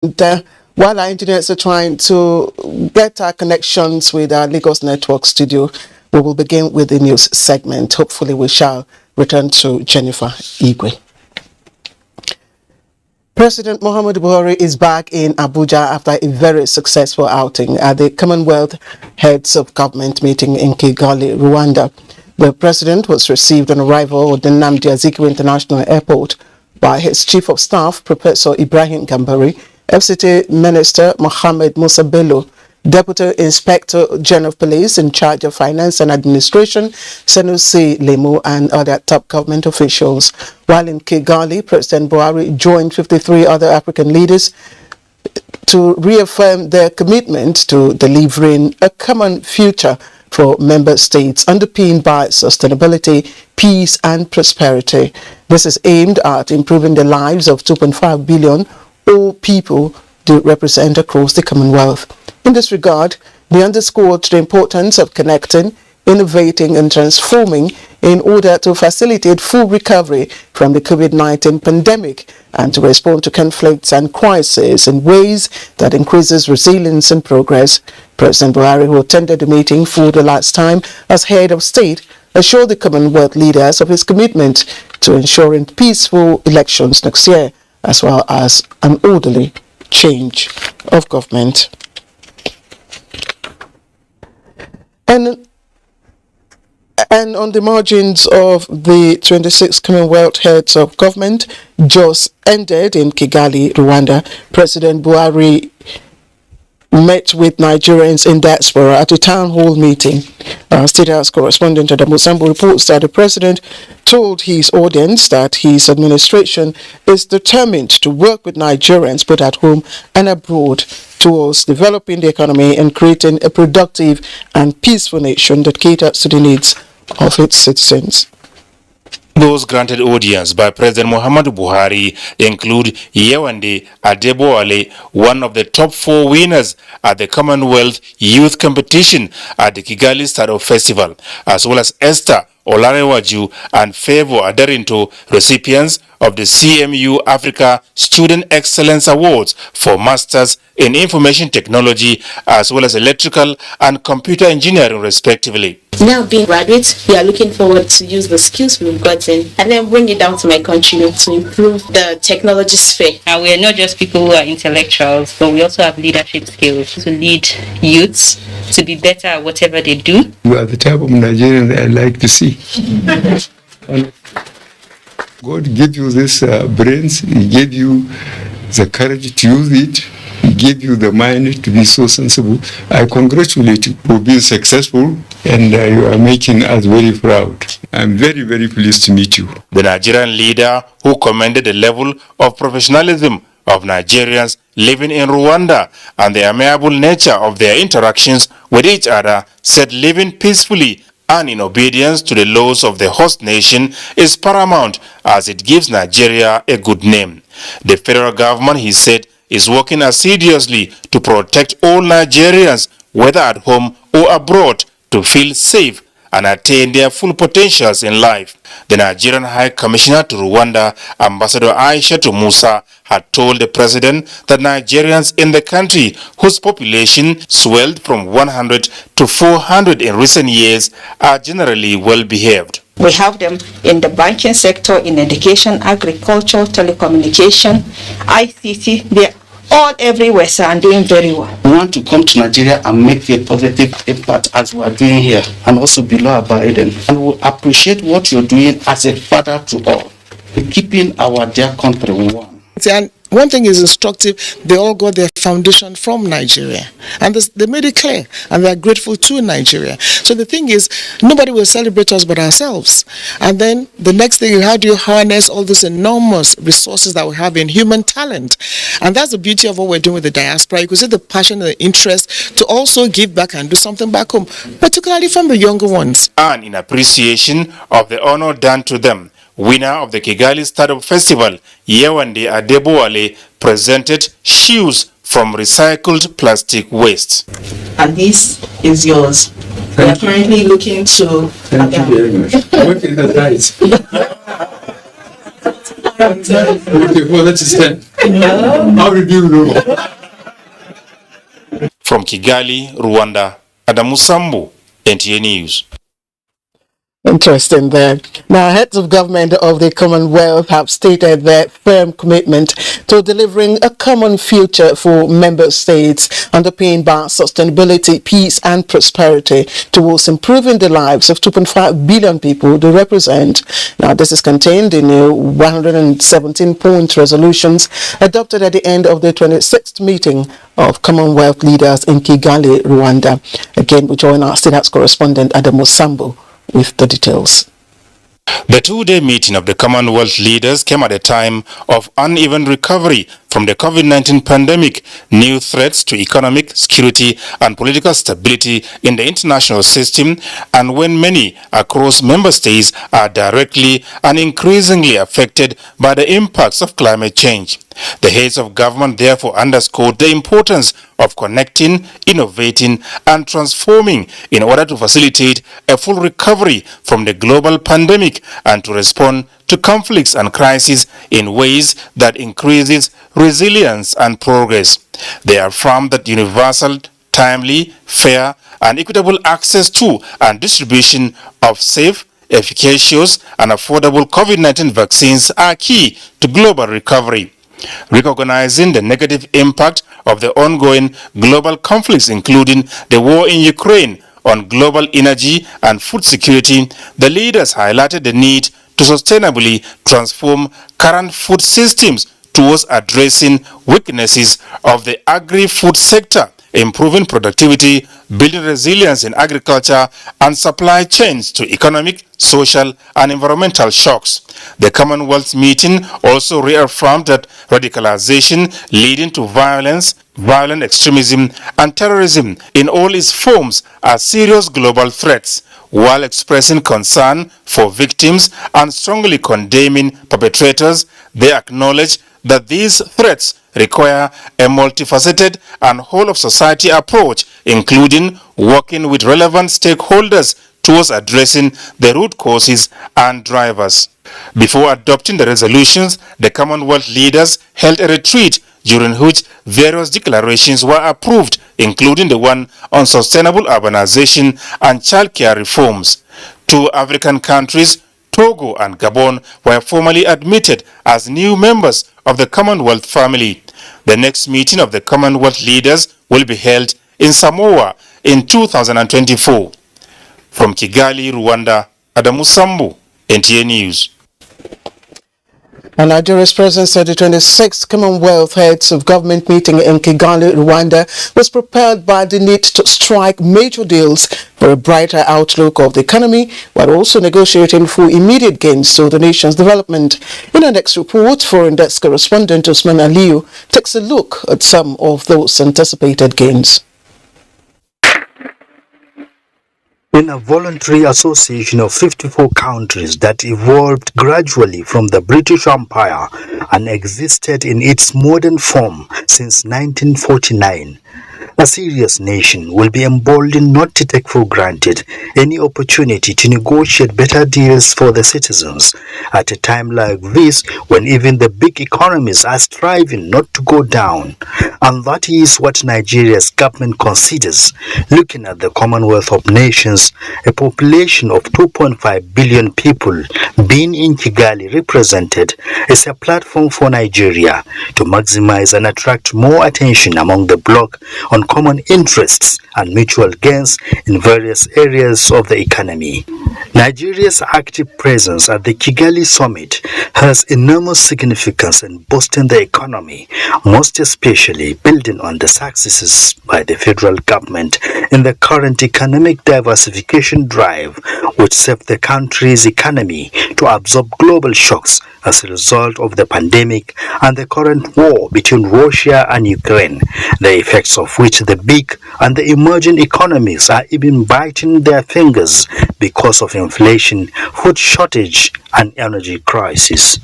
While our engineers are trying to get our connections with our Lagos Network studio, we will begin with the news segment. Hopefully we shall return to Jennifer Igwe. President Muhammadu Buhari is back in Abuja after a very successful outing at the Commonwealth Heads of Government meeting in Kigali, Rwanda. The president was received on arrival at the Nnamdi Azikiwe International Airport by his Chief of Staff, Professor Ibrahim Gambari, FCT Minister Mohammed Musa Bello, Deputy Inspector General of Police in charge of Finance and Administration, Sanusi Lemu, and other top government officials. While in Kigali, President Buhari joined 53 other African leaders to reaffirm their commitment to delivering a common future for member states underpinned by sustainability, peace and prosperity. This is aimed at improving the lives of 2.5 billion all people they represent across the Commonwealth. In this regard, they underscored the importance of connecting, innovating and transforming in order to facilitate full recovery from the COVID-19 pandemic and to respond to conflicts and crises in ways that increases resilience and progress. President Buhari, who attended the meeting for the last time as head of state, assured the Commonwealth leaders of his commitment to ensuring peaceful elections next year, as well as an orderly change of government. And on the margins of the 26th Commonwealth Heads of Government just ended in Kigali, Rwanda, President Buhari met with Nigerians in Diaspora at a town hall meeting. State House correspondent Adamu Sambo reports that the president told his audience that his administration is determined to work with Nigerians both at home and abroad towards developing the economy and creating a productive and peaceful nation that caters to the needs of its citizens. Those granted audience by President Muhammadu Buhari include Yewande Adeboale, one of the top 4 winners at the Commonwealth Youth Competition at the Kigali Startup Festival, as well as Esther Olarewaju and Favor Aderinto, recipients of the CMU Africa Student Excellence Awards for Masters in Information Technology, as well as Electrical and Computer Engineering, respectively. Now being graduates, we are looking forward to use the skills we've gotten and then bring it down to my country to improve the technology sphere. And we are not just people who are intellectuals, but we also have leadership skills to lead youths to be better at whatever they do. You are the type of Nigerian that I like to see. God gave you this brains, He gave you the courage to use it, He gave you the mind to be so sensible. I congratulate you for being successful, and you are making us very proud. I'm very, very pleased to meet you. The Nigerian leader, who commended the level of professionalism of Nigerians living in Rwanda and the amiable nature of their interactions with each other, said living peacefully and in obedience to the laws of the host nation is paramount as it gives Nigeria a good name. The federal government, he said, is working assiduously to protect all Nigerians, whether at home or abroad, to feel safe and attain their full potentials in life. The Nigerian High Commissioner to Rwanda, Ambassador Aisha Musa, had told the president that Nigerians in the country, whose population swelled from 100 to 400 in recent years, are generally well behaved. We have them in the banking sector, in education, agriculture, telecommunication, ICT. They're all everywhere, sir, and doing very well. We want to come to Nigeria and make a positive impact as we are doing here, and also below abiding. And we appreciate what you're doing as a father to all, keeping our dear country warm. And one thing is instructive, they all got their foundation from Nigeria. And they made it clear, and they are grateful to Nigeria. So the thing is, nobody will celebrate us but ourselves. And then the next thing, how do you harness all these enormous resources that we have in human talent? And that's the beauty of what we're doing with the diaspora. You can see the passion and the interest to also give back and do something back home, particularly from the younger ones. And in appreciation of the honor done to them, winner of the Kigali Startup Festival, Yewande Adeboale, presented shoes from recycled plastic waste. And this is yours. We are currently looking to... Thank you very much. What is the price? Okay, well, that is 10. How did you know? From Kigali, Rwanda, Adamu Sambu, NTA News. Interesting there. Now, heads of government of the Commonwealth have stated their firm commitment to delivering a common future for member states underpinned by sustainability, peace and prosperity towards improving the lives of 2.5 billion people they represent. Now, this is contained in 117-point resolutions adopted at the end of the 26th meeting of Commonwealth leaders in Kigali, Rwanda. Again, we join our state house correspondent Adamu Sambu with the details. The two-day meeting of the Commonwealth leaders came at a time of uneven recovery from the COVID-19 pandemic, new threats to economic, security and political stability in the international system, and when many across member states are directly and increasingly affected by the impacts of climate change. The heads of government therefore underscored the importance of connecting, innovating and transforming in order to facilitate a full recovery from the global pandemic and to respond to conflicts and crises in ways that increases resilience and progress. They affirmed that universal, timely, fair and equitable access to and distribution of safe, efficacious and affordable COVID-19 vaccines are key to global recovery. Recognizing the negative impact of the ongoing global conflicts, including the war in Ukraine, on global energy and food security, the leaders highlighted the need to sustainably transform current food systems towards addressing weaknesses of the agri-food sector, improving productivity, building resilience in agriculture and supply chains to economic, social and environmental shocks. The Commonwealth meeting also reaffirmed that radicalization leading to violence, violent extremism and terrorism in all its forms are serious global threats, while expressing concern for victims and strongly condemning perpetrators. They acknowledge that these threats require a multifaceted and whole-of-society approach, including working with relevant stakeholders towards addressing the root causes and drivers. Before adopting the resolutions, the Commonwealth leaders held a retreat during which various declarations were approved, including the one on sustainable urbanization and childcare reforms. Two African countries, Togo and Gabon, were formally admitted as new members of the Commonwealth family. The next meeting of the Commonwealth leaders will be held in Samoa in 2024. From Kigali, Rwanda, Adamu Sambu, NTA News. And Nigeria's presence at the 26th Commonwealth Heads of Government meeting in Kigali, Rwanda was propelled by the need to strike major deals for a brighter outlook of the economy, while also negotiating for immediate gains to the nation's development. In our next report, foreign desk correspondent Usman Aliyu takes a look at some of those anticipated gains. In a voluntary association of 54 countries that evolved gradually from the British Empire and existed in its modern form since 1949, a serious nation will be emboldened not to take for granted any opportunity to negotiate better deals for the citizens at a time like this, when even the big economies are striving not to go down. And that is what Nigeria's government considers. Looking at the Commonwealth of Nations, a population of 2.5 billion people being in Kigali represented, is a platform for Nigeria to maximize and attract more attention among the bloc on common interests and mutual gains in various areas of the economy. Nigeria's active presence at the Kigali summit has enormous significance in boosting the economy, most especially building on the successes by the federal government in the current economic diversification drive, which saved the country's economy to absorb global shocks as a result of the pandemic and the current war between Russia and Ukraine, the effects of which the big and the emerging economies are even biting their fingers because of inflation, food shortage and energy crisis.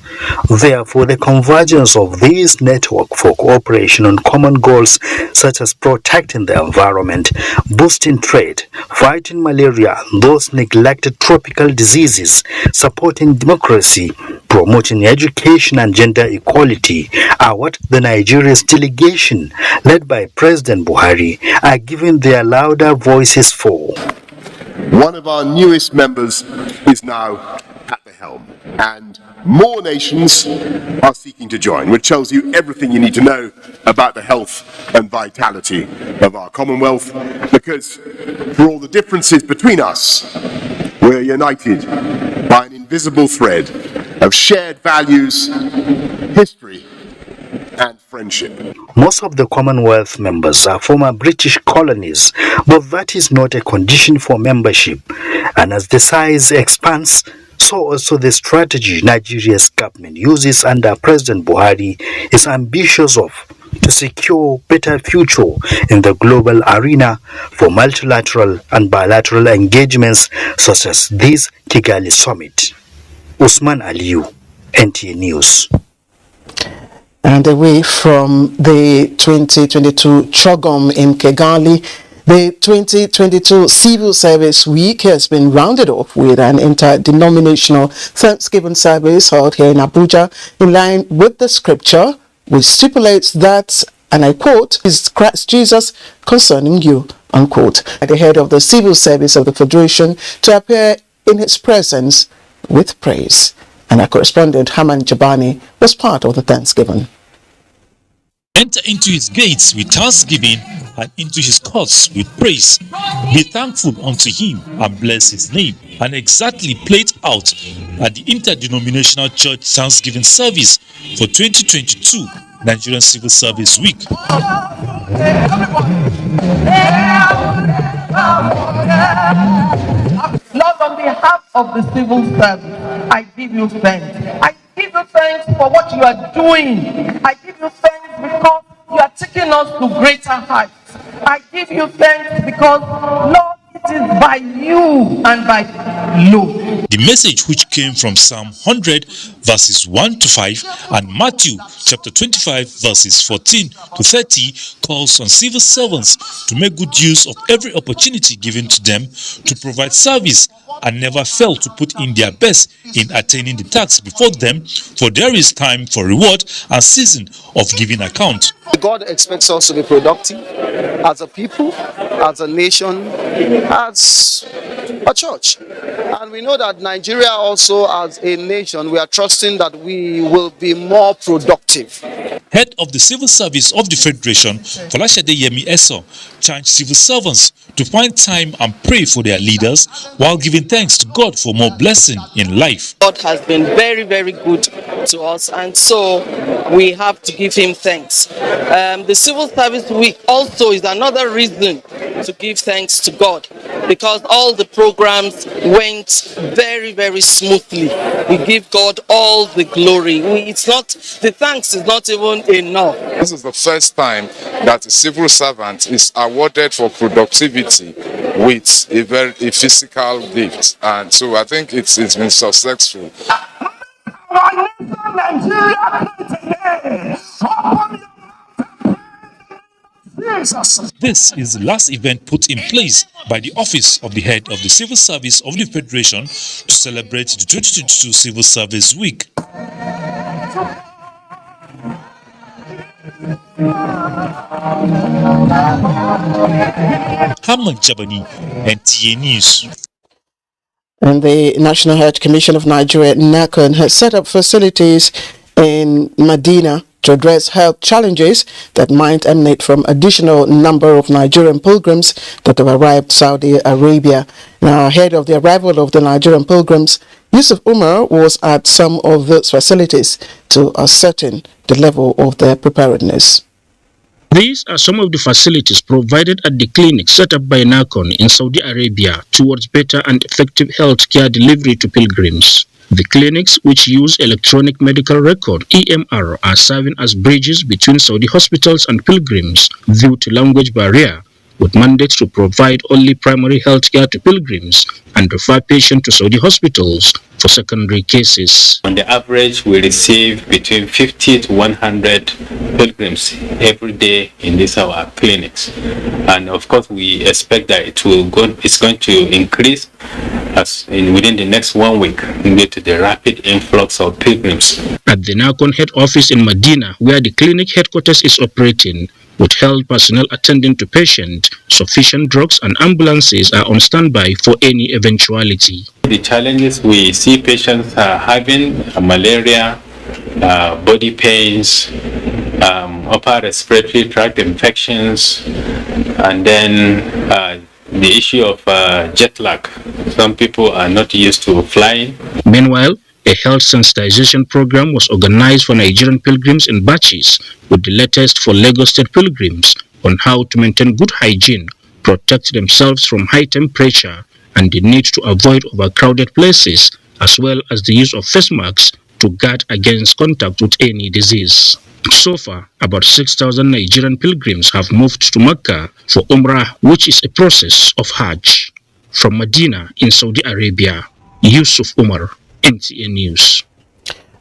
Therefore, the convergence of these networks for cooperation on common goals such as protecting the environment, boosting trade, fighting malaria and those neglected tropical diseases, supporting democracy, promoting education and gender equality are what the Nigeria's delegation, led by President Buhari, are giving their louder voices for. One of our newest members is now at the helm, and more nations are seeking to join, which tells you everything you need to know about the health and vitality of our Commonwealth, because for all the differences between us, we're united by an invisible thread of shared values, history, and friendship. Most of the Commonwealth members are former British colonies, but that is not a condition for membership. And as the size expands, so also the strategy Nigeria's government uses under President Buhari is ambitious to secure better future in the global arena for multilateral and bilateral engagements such as this Kigali Summit. Usman Aliyu, NTA News. And away from the 2022 CHOGM in Kigali, the 2022 Civil Service Week has been rounded off with an interdenominational Thanksgiving service held here in Abuja in line with the scripture, which stipulates that, and I quote, "is Christ Jesus concerning you," unquote, at the head of the Civil Service of the Federation to appear in his presence with praise. And our correspondent Haman Jabani was part of the Thanksgiving. Enter into his gates with thanksgiving and into his courts with praise. Be thankful unto him and bless his name. And exactly played out at the Interdenominational Church Thanksgiving Service for 2022 Nigerian Civil Service Week. Lord, on behalf of the civil service, I give you thanks. I give you thanks for what you are doing. I give you thanks because you are taking us to greater heights. I give you thanks because, Lord, it is by you and by you. The message, which came from Psalm 100 verses 1 to 5 and Matthew chapter 25 verses 14 to 30, calls on civil servants to make good use of every opportunity given to them to provide service and never fail to put in their best in attaining the task before them, for there is time for reward and season of giving account. God expects us to be productive as a people, as a nation, as a church. And we know that Nigeria also, as a nation, we are trusting that we will be more productive. Head of the Civil Service of the Federation, Folashade Yemi Eso, charged civil servants to find time and pray for their leaders while giving thanks to God for more blessing in life. God has been very, very good to us, and so we have to give him thanks. The Civil Service Week also is another reason to give thanks to God, because all the programs went very, very smoothly. We give God all the glory. The thanks is not even enough. This is the first time that a civil servant is awarded for productivity with a physical gift, and so I think it's been successful. This is the last event put in place by the Office of the Head of the Civil Service of the Federation to celebrate the 2022 Civil Service Week. Haman Jabani, NTA News. And the National Health Commission of Nigeria, NACON, has set up facilities in Medina to address health challenges that might emanate from additional number of Nigerian pilgrims that have arrived Saudi Arabia. Now, ahead of the arrival of the Nigerian pilgrims, Yusuf Umar was at some of those facilities to ascertain the level of their preparedness. These are some of the facilities provided at the clinic set up by NACON in Saudi Arabia towards better and effective healthcare delivery to pilgrims. The clinics, which use electronic medical record (EMR), are serving as bridges between Saudi hospitals and pilgrims due to language barrier, with mandates to provide only primary health care to pilgrims and refer patients to Saudi hospitals for secondary cases. On the average, we receive between 50 to 100 pilgrims every day in these our clinics. And of course, we expect that it's going to increase within the next 1 week due to the rapid influx of pilgrims. At the NACON head office in Medina, where the clinic headquarters is operating, with health personnel attending to patients, sufficient drugs and ambulances are on standby for any eventuality. The challenges we see patients having malaria, body pains, upper respiratory tract infections, and then the issue of jet lag. Some people are not used to flying. Meanwhile, a health sensitization program was organized for Nigerian pilgrims in batches, with the latest for Lagos State pilgrims on how to maintain good hygiene, protect themselves from high temperature, and the need to avoid overcrowded places, as well as the use of face masks to guard against contact with any disease. So far, about 6,000 Nigerian pilgrims have moved to Mecca for Umrah, which is a process of Hajj. From Medina in Saudi Arabia, Yusuf Umar, NTA News.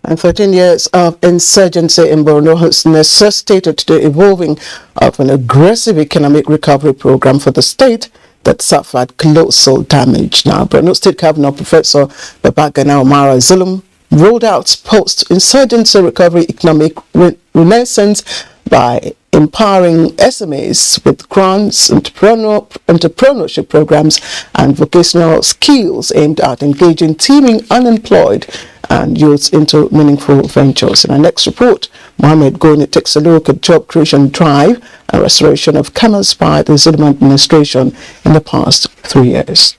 And 13 years of insurgency in Borno has necessitated the evolving of an aggressive economic recovery program for the state that suffered colossal damage. Now, Borno State Governor Professor Babagana Omara Zulum rolled out post-insurgency recovery economic renaissance by empowering SMEs with grants, entrepreneurship programs, and vocational skills aimed at engaging teeming unemployed and youths into meaningful ventures. In our next report, Mohammed Goni takes a look at job creation drive and restoration of commerce by the Zulum administration in the past 3 years.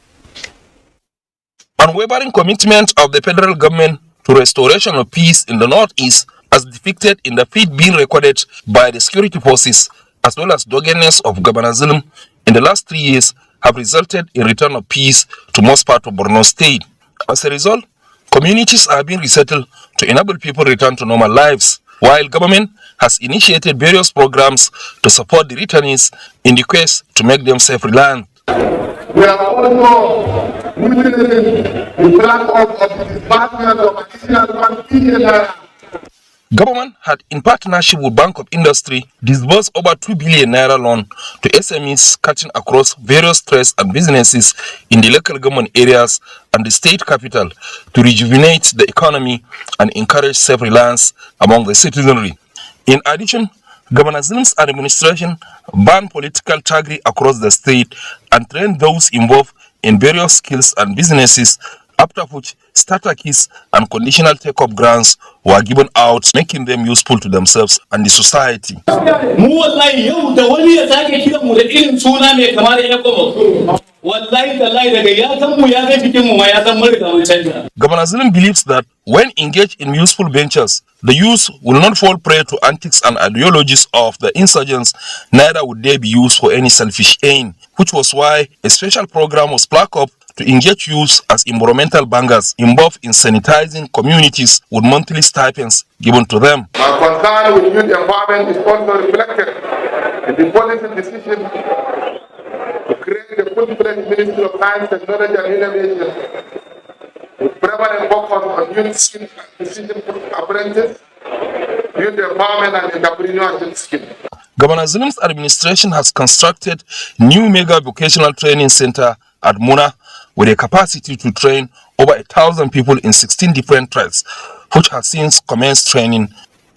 Unwavering commitment of the federal government to restoration of peace in the northeast, as depicted in the feat being recorded by the security forces, as well as doggedness of Governor Zulum in the last 3 years, have resulted in return of peace to most part of Borno State. As a result, communities are being resettled to enable people return to normal lives, while government has initiated various programs to support the returnees in the quest to make them safe reland. We are also witnessing the plan of the Department of Additional 1 billion. Government had, in partnership with Bank of Industry, disbursed over 2 billion naira loan to SMEs cutting across various trades and businesses in the local government areas and the state capital to rejuvenate the economy and encourage safe reliance among the citizenry. In addition, Governor Zulum's administration banned political thuggery across the state and trained those involved in various skills and businesses, after which starter kits and conditional take-up grants were given out, making them useful to themselves and the society. Governor Zulum believes that when engaged in useful ventures, the youth will not fall prey to antics and ideologies of the insurgents, neither would they be used for any selfish aim, which was why a special program was plucked up to engage youths as environmental bangers involved in sanitizing communities with monthly stipends given to them. Our concern with youth empowerment is also reflected in the policy decision to create the full-fledged Ministry of Science, Technology and Innovation with prevalent focus on youth skill acquisition apprentices, youth empowerment and entrepreneurship skills. Governor Zulum's administration has constructed new mega vocational training center at Muna with a capacity to train over 1,000 people in 16 different trades, which has since commenced training.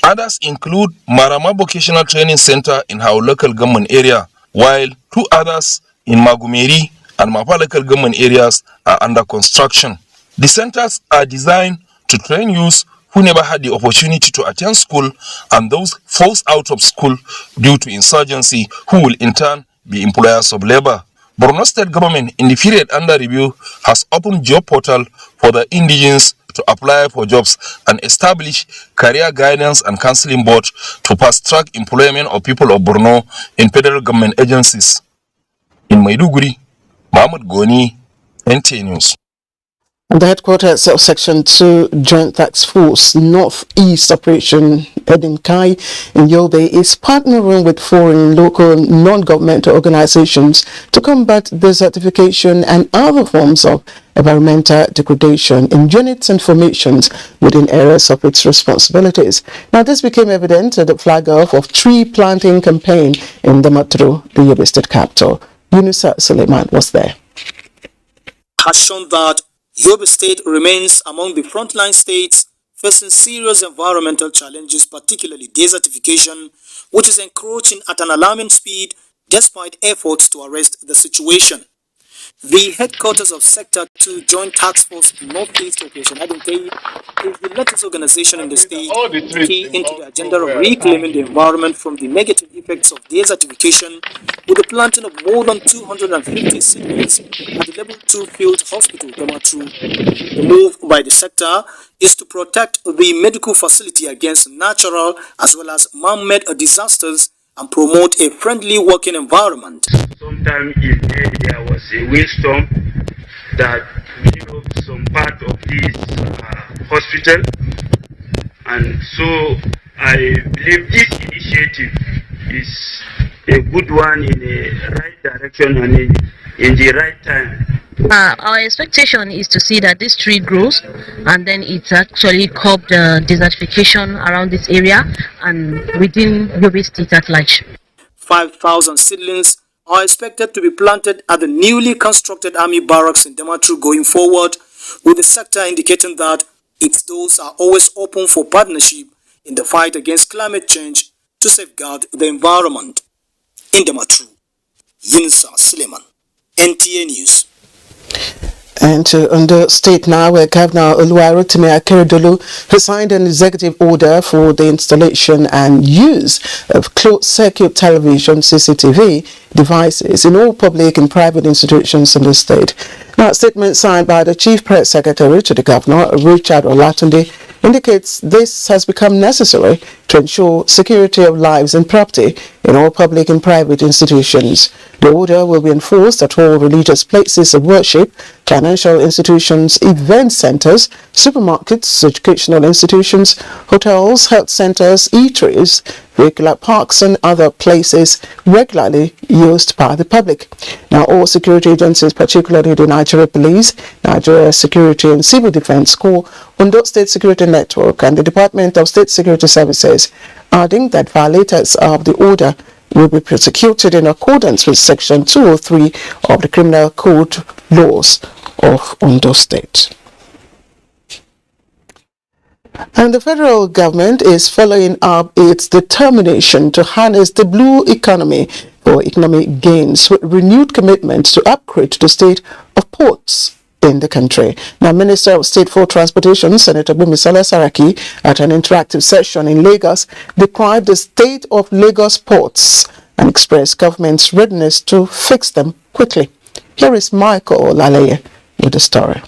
Others include Marama Vocational Training Center in our local government area, while 2 others in Magumeri and Mapa local government areas are under construction. The centers are designed to train youths who never had the opportunity to attend school and those forced out of school due to insurgency, who will in turn be employers of labor. Borno State government, in the period under review, has opened job portal for the indigenes to apply for jobs and establish career guidance and counseling board to fast-track employment of people of Borno in federal government agencies. In Maiduguri, Mohammed Goni, NTA News. And the headquarters of Section 2 Joint Task Force Northeast Operation Edinkai in Yobe is partnering with foreign, local, non-governmental organizations to combat desertification and other forms of environmental degradation in units and formations within areas of its responsibilities. Now, this became evident at the flag-off of tree planting campaign in Damaturu, the Yobe State capital. Yunusa Suleiman was there. Has shown that Yobe State remains among the frontline states facing serious environmental challenges, particularly desertification, which is encroaching at an alarming speed despite efforts to arrest the situation. The headquarters of Sector 2 Joint Task Force Northeast Operation Edinkai is the latest organization in the state key into the agenda of reclaiming the environment from the negative effects of desertification with the planting of more than 250 seedlings at the Level 2 Field Hospital, Damaturu. The move by the sector is to protect the medical facility against natural as well as man-made disasters and promote a friendly working environment. Sometime in May there was a windstorm that blew up some part of this hospital, and so I believe this initiative is a good one in a right direction and in the right time. Our expectation is to see that this tree grows and then it's actually curb the desertification around this area and within Yobe State at large. 5,000 seedlings are expected to be planted at the newly constructed army barracks in Damaturu going forward, with the sector indicating that its doors are always open for partnership in the fight against climate change to safeguard the environment. In Damaturu, Yunusa Suleiman, NTA News. And to Ondo State now, where Governor Oluwarotimi Akeredolu has signed an executive order for the installation and use of closed-circuit television (CCTV) devices in all public and private institutions in the state. Now, a statement signed by the Chief Press Secretary to the Governor, Richard Olatunde, indicates this has become necessary to ensure security of lives and property in all public and private institutions. The order will be enforced at all religious places of worship, financial institutions, event centers, supermarkets, educational institutions, hotels, health centers, eateries, vehicular parks and other places regularly used by the public. Now, all security agencies, particularly the Nigeria Police, Nigeria Security and Civil Defense Corps, Ondo State Security Network and the Department of State Security Services, adding that violators of the order will be prosecuted in accordance with Section 203 of the Criminal Code laws of Ondo State. And the federal government is following up its determination to harness the blue economy for economic gains with renewed commitment to upgrade the state of ports in the country. Now, Minister of State for Transportation, Senator Bumisala Saraki, at an interactive session in Lagos, described the state of Lagos ports and expressed government's readiness to fix them quickly. Here is Michael Laleye with the story.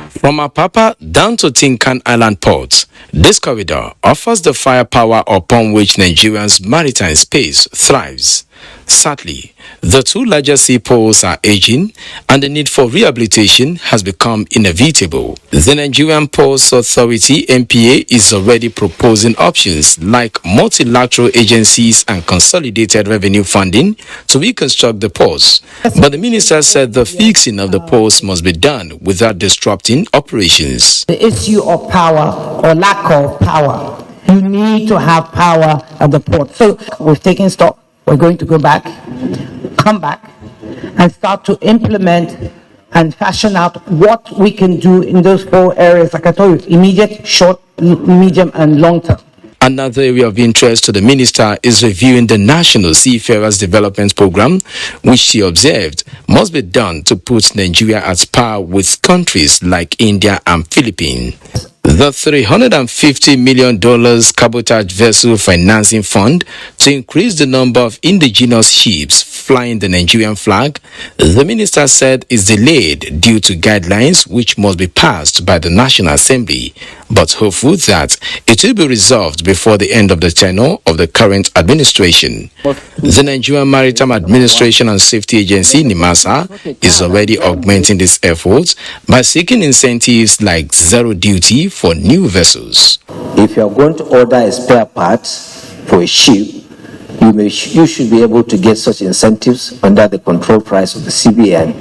From Apapa down to Tinkan Island Port, this corridor offers the firepower upon which Nigeria's maritime space thrives. Sadly, the two larger seaports are aging and the need for rehabilitation has become inevitable. The Nigerian Ports Authority (NPA) is already proposing options like multilateral agencies and consolidated revenue funding to reconstruct the ports. But the minister said the fixing of the ports must be done without disrupting operations. The issue of power or lack of power, you need to have power at the port. So we've taken stock. We're going to go back, come back, and start to implement and fashion out what we can do in those 4 areas, like I told you, immediate, short, medium, and long term. Another area of interest to the minister is reviewing the National Seafarers Development Program, which she observed must be done to put Nigeria at par with countries like India and Philippines. The $350 million cabotage vessel financing fund to increase the number of indigenous ships flying the Nigerian flag, the minister said is delayed due to guidelines which must be passed by the National Assembly, but hopeful that it will be resolved before the end of the tenure of the current administration. The Nigerian Maritime Administration and Safety Agency, NIMASA, is already augmenting these efforts by seeking incentives like zero duty for new vessels. If you are going to order a spare part for a ship, you should be able to get such incentives under the control price of the CBN.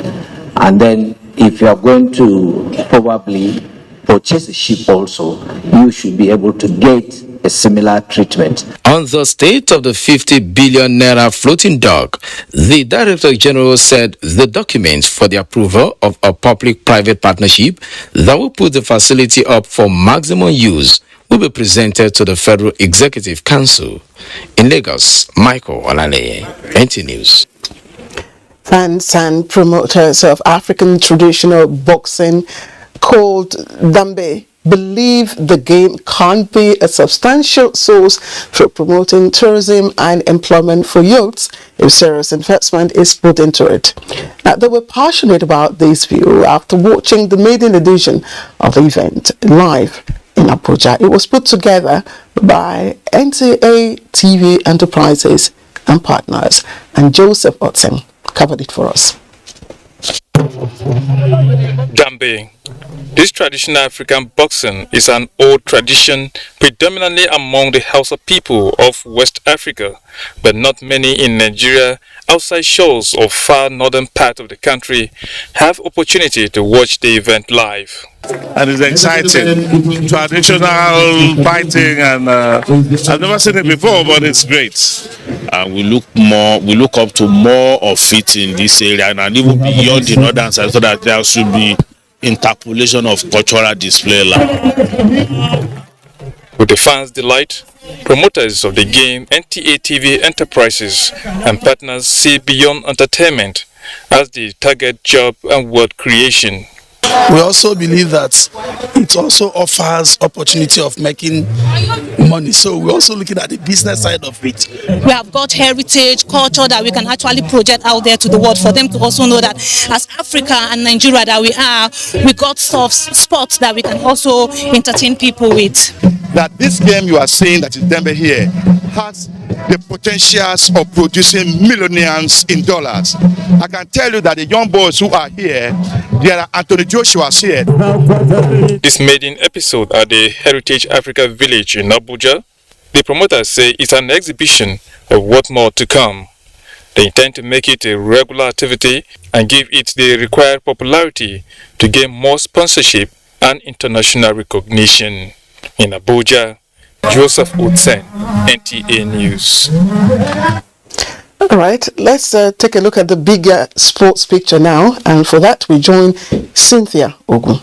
And then if you are going to probably purchase a ship also, you should be able to get a similar treatment. On the state of the 50 billion naira floating dock, the Director General said the documents for the approval of a public-private partnership that will put the facility up for maximum use will be presented to the Federal Executive Council. In Lagos, Michael Olale, NT News. Fans and promoters of African traditional boxing called Dambe believe the game can't be a substantial source for promoting tourism and employment for youths if serious investment is put into it. Now, they were passionate about this view after watching the maiden edition of the event live in Abuja. It was put together by NTA TV Enterprises and partners, and Joseph Otsen covered it for us. Dambe. This traditional African boxing is an old tradition predominantly among the Hausa people of West Africa, but not many in Nigeria outside shores of far northern part of the country have opportunity to watch the event live. And it's exciting, traditional fighting, and I've never seen it before, but it's great. We look up to more of it in this area and even beyond the northern side, so that there should be interpolation of cultural display. With the fans' delight, promoters of the game, NTA TV Enterprises and partners see beyond entertainment as the target job and wealth creation. We also believe that it also offers opportunity of making money. So we're also looking at the business side of it. We have got heritage, culture that we can actually project out there to the world for them to also know that as Africa and Nigeria that we got sports that we can also entertain people with. That this game you are seeing that is Dambe here has the potentials of producing millionaires in dollars. I can tell you that the young boys who are here, there are Anthony Joshua's here. This maiden episode at the Heritage Africa Village in Abuja, the promoters say it's an exhibition of what more to come. They intend to make it a regular activity and give it the required popularity to gain more sponsorship and international recognition. In Abuja, Joseph Otsen, NTA News. All right, let's take a look at the bigger sports picture now, and for that we join Cynthia Ogun.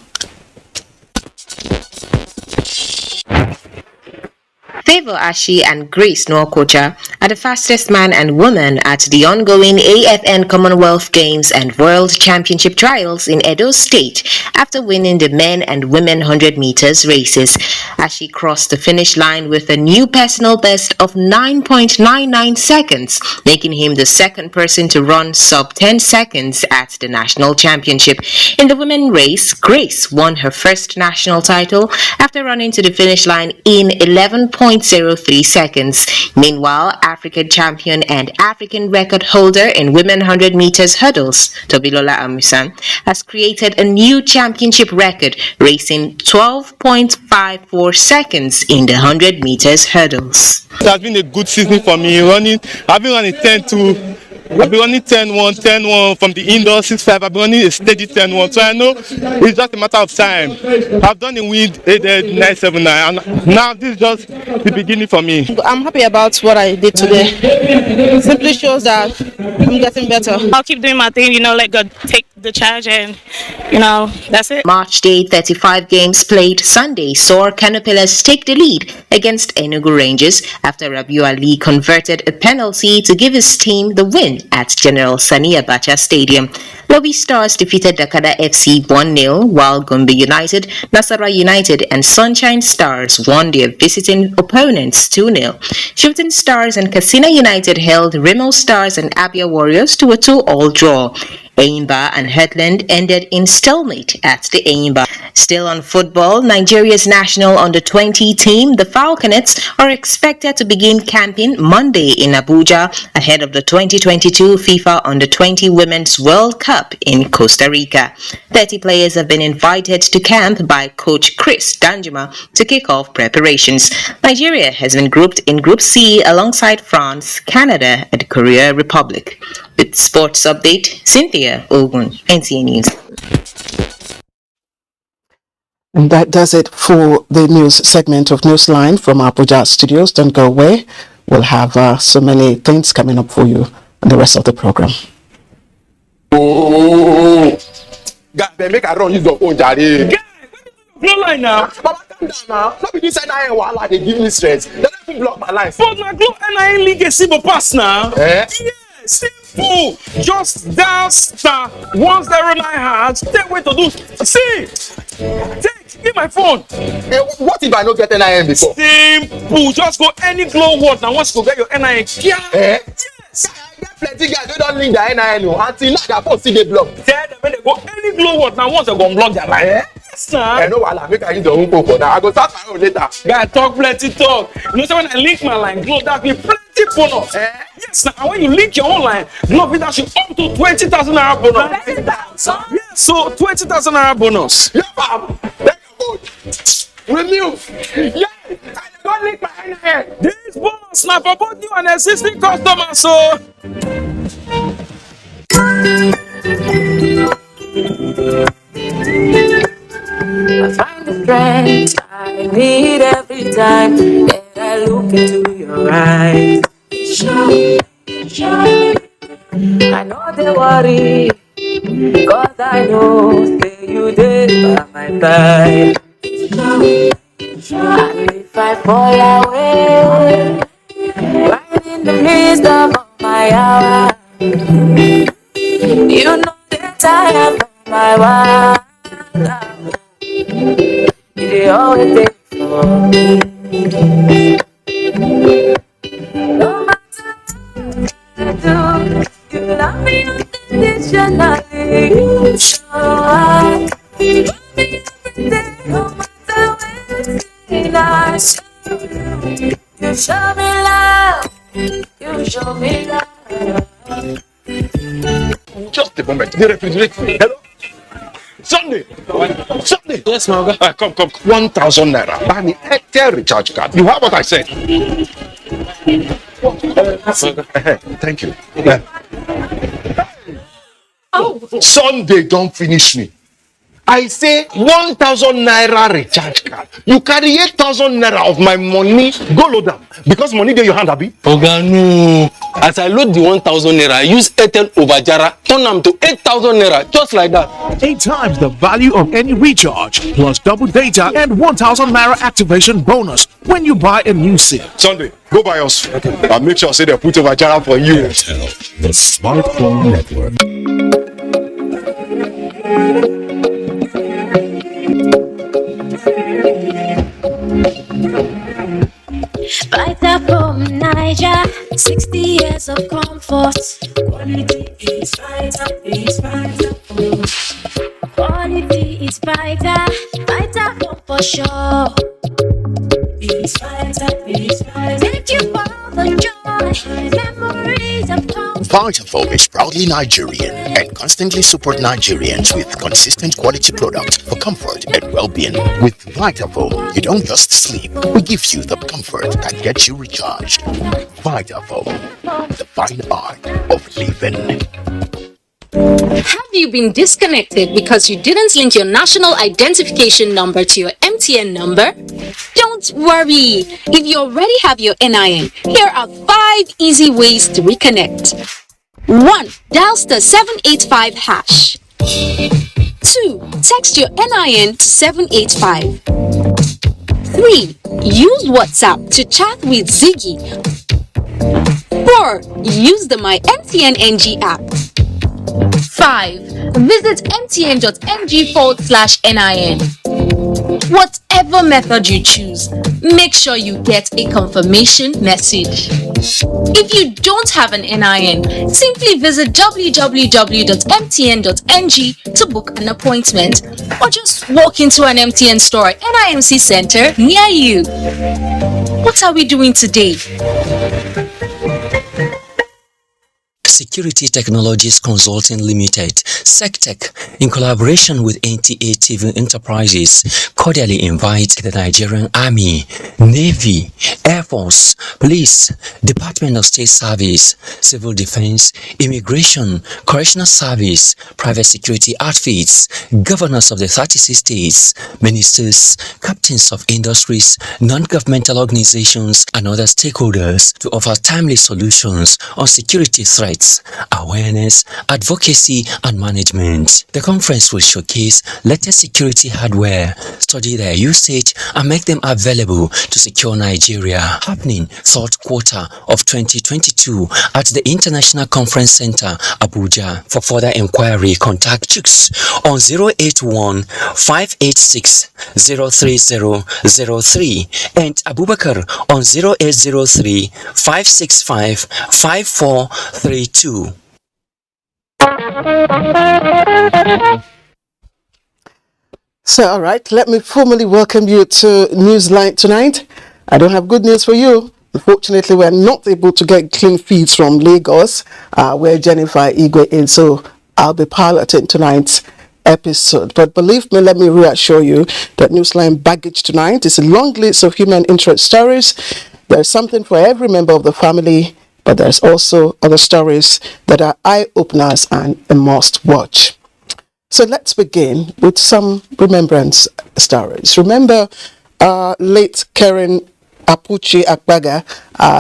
Favour Ashi and Grace Nwokocha are the fastest man and woman at the ongoing AFN Commonwealth Games and World Championship Trials in Edo State after winning the men and women 100 meters races. Ashi crossed the finish line with a new personal best of 9.99 seconds, making him the second person to run sub 10 seconds at the national championship. In the women race, Grace won her first national title after running to the finish line in 11.03 seconds. Meanwhile, African champion and African record holder in women 100 meters hurdles, Tobilola Amusan, has created a new championship record, racing 12.54 seconds in the 100 meters hurdles. It has been a good season for me. I've been running 10-2. I've been running 10-1 from the indoor 6-5. I've been running a steady 10-1, so I know it's just a matter of time. I've done the wind 979, and now this is just the beginning for me. I'm happy about what I did today. It simply shows that I'm getting better. I'll keep doing my thing, let God take the charge, and that's it. March Day 35 games played Sunday saw Canopilas take the lead against Enugu Rangers after Rabiu Ali converted a penalty to give his team the win at General Sani Abacha Stadium. Lobby Stars defeated Dakada FC 1-0, while Gombe United, Nasarawa United and Sunshine Stars won their visiting opponents 2-0. Shooting Stars and Katsina United held Remo Stars and Abia Warriors to a 2-all draw. Enyimba and Heartland ended in stalemate at the Enyimba. Still on football, Nigeria's national under-20 team, the Falconets, are expected to begin camping Monday in Abuja ahead of the 2022 FIFA Under-20 Women's World Cup in Costa Rica. 30 players have been invited to camp by coach Chris Danjuma to kick off preparations. Nigeria has been grouped in Group C alongside France, Canada, and the Korea Republic. With sports update, Cynthia Ogun, NTA News. And that does it for the news segment of Newsline from Abuja studios. Don't go away. We'll have so many things coming up for you in the rest of the program. God, they make a run use of own daddy. Guy, block line now. Baba, calm down now. Not be this NIN wahala they give me stress. They don't even block my line. But my glow NIN link is simple pass now. Yes, simple. Just dial *109#. Take way to do. See, take. Give my phone. What if I don't get NIN before? Simple. Just go any glow word now. Once you go get your NIN. Yes. I get plenty guys they don't link their NIN until now their phone still they block. Tell them when they go any glow word now. Once they go block their line. Yes, sir. No wahala, make I use your own phone for now. I go start my own later. Guy, talk plenty talk. You know, so when I link my line, glow that be plenty bonus. Yes, now when you link your own line, glow will dash you up to 20,000 naira bonus. 20,000? Yes, so 20,000 naira bonus. Yeah, ma'am. Remove. Yeah, I don't link my NIN. This bonus now for both new and existing customers. So. I find the strength I need every time that I look into your eyes. Show. I know they worry, cause I know that you did by my side. And if I fall away, right in the midst of all my hours, you know that I am my wife. You always there for me. No matter what I do, you love me unconditionally. You show up. You love me every day, no matter when I show you. You show me love. You show me love. Just a moment. The refrigerator. Hello? Sunday. Yes, my guy. Come. 1,000 naira. Buy me Airtel recharge card. You have what I said. Thank you. Sunday don't finish me. I say 1,000 naira recharge card. You carry 8,000 naira of my money, go load them. Because money there your hand, Abi. Oga, no. As I load the 1,000 naira, I use Airtel Ovajara, turn them to 8,000 naira, just like that. 8 times the value of any recharge, plus double data and 1,000 naira activation bonus when you buy a new SIM. Sunday, go buy us. I'll make sure say they put Ovajara for you. Airtel, the smartphone network. Fighter from Niger, 60 years of comfort. Quality is fighter, Quality is fighter for sure. It's fighter. Thank you for the joy, memories of comfort. Vitafoam is proudly Nigerian and constantly support Nigerians with consistent quality products for comfort and well-being. With Vitafoam, you don't just sleep. We give you the comfort that gets you recharged. Vitafoam, the fine art of living. Have you been disconnected because you didn't link your national identification number to your MTN number? Don't worry. If you already have your NIN, here are 5 easy ways to reconnect. 1. Dial *785#. 2. Text your NIN to 785. 3. Use WhatsApp to chat with Ziggy. 4. Use the My MTN NG app. 5. Visit mtn.ng/NIN. Whatever method you choose, make sure you get a confirmation message. If you don't have an NIN, simply visit www.mtn.ng to book an appointment, or just walk into an MTN store or NIMC center near you. What are we doing today? Security Technologies Consulting Limited, SecTech, in collaboration with NTA TV Enterprises, cordially invite the Nigerian Army, Navy, Air Force, Police, Department of State Service, Civil Defense, Immigration, Correctional Service, private security outfits, governors of the 36 states, ministers, captains of industries, non-governmental organizations, and other stakeholders to offer timely solutions on security threats, awareness, advocacy, and management. The conference will showcase latest security hardware, study their usage, and make them available to secure Nigeria. Happening third quarter of 2022 at the International Conference Center, Abuja. For further inquiry, contact Chicks on 081-586-03003 and Abubakar on 0803-565-5432. So, all right, let me formally welcome you to Newsline tonight. I don't have good news for you. Unfortunately, we're not able to get clean feeds from Lagos, where Jennifer Igwe is, so I'll be piloting tonight's episode. But believe me, let me reassure you that Newsline Baggage tonight is a long list of human interest stories. There's something for every member of the family, but there's also other stories that are eye-openers and a must-watch. So let's begin with some remembrance stories. Remember late Keren Akpagher,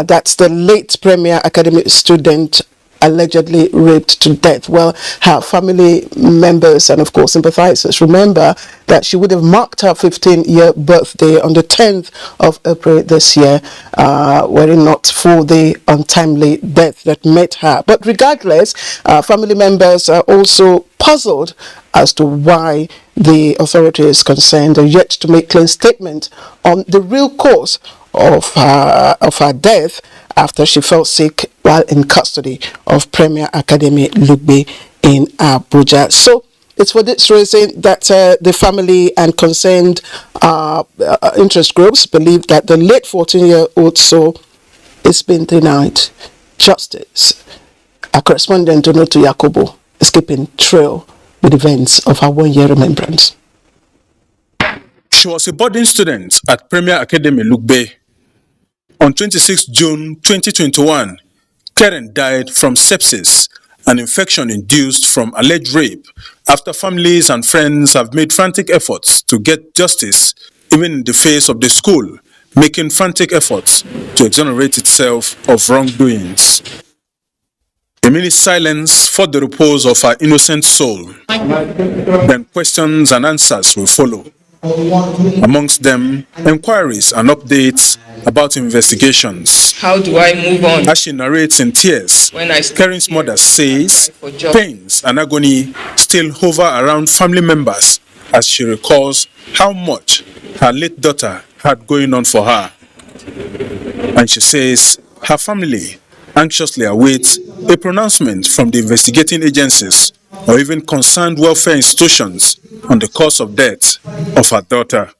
that's the late Premier Academy student allegedly raped to death. Well, her family members and of course sympathizers remember that she would have marked her 15-year birthday on the 10th of April this year, were it not for the untimely death that met her. But regardless, family members are also puzzled as to why the authorities concerned are yet to make clear statement on the real cause of her death after she fell sick while in custody of Premier Academy Lugbe in Abuja. So it's for this reason that the family and concerned interest groups believe that the late 14-year-old soul is being denied justice. Our correspondent Donoto Yakobo is keeping trail with events of her one-year remembrance. She was a boarding student at Premier Academy Lugbe. On 26 June 2021, Keren died from sepsis, an infection induced from alleged rape, after families and friends have made frantic efforts to get justice, even in the face of the school making frantic efforts to exonerate itself of wrongdoings. A minute's silence for the repose of her innocent soul. Then questions and answers will follow. Amongst them, inquiries and updates about investigations. How do I move on? As she narrates in tears, Keren's mother says pains and agony still hover around family members as she recalls how much her late daughter had going on for her. And she says her family anxiously awaits a pronouncement from the investigating agencies or even concerned welfare institutions on the cause of death of her daughter.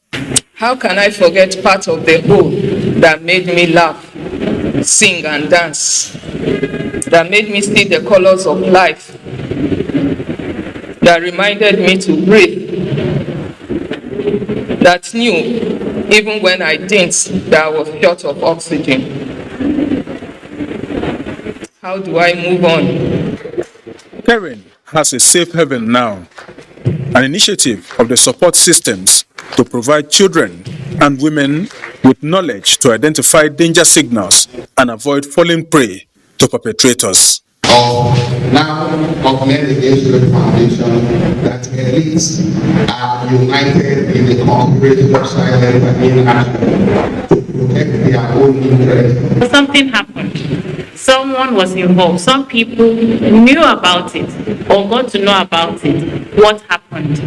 How can I forget part of the whole that made me laugh, sing and dance, that made me see the colors of life, that reminded me to breathe, that knew, even when I didn't, that I was short of oxygen. How do I move on? Keren has a safe haven now, an initiative of the support systems to provide children and women with knowledge to identify danger signals and avoid falling prey to perpetrators. of now of Men Against Rape Foundation that elites are united in the conspiracy of silence and inaction to protect their own interests. Something happened. Someone was involved. Some people knew about it or got to know about it. What happened?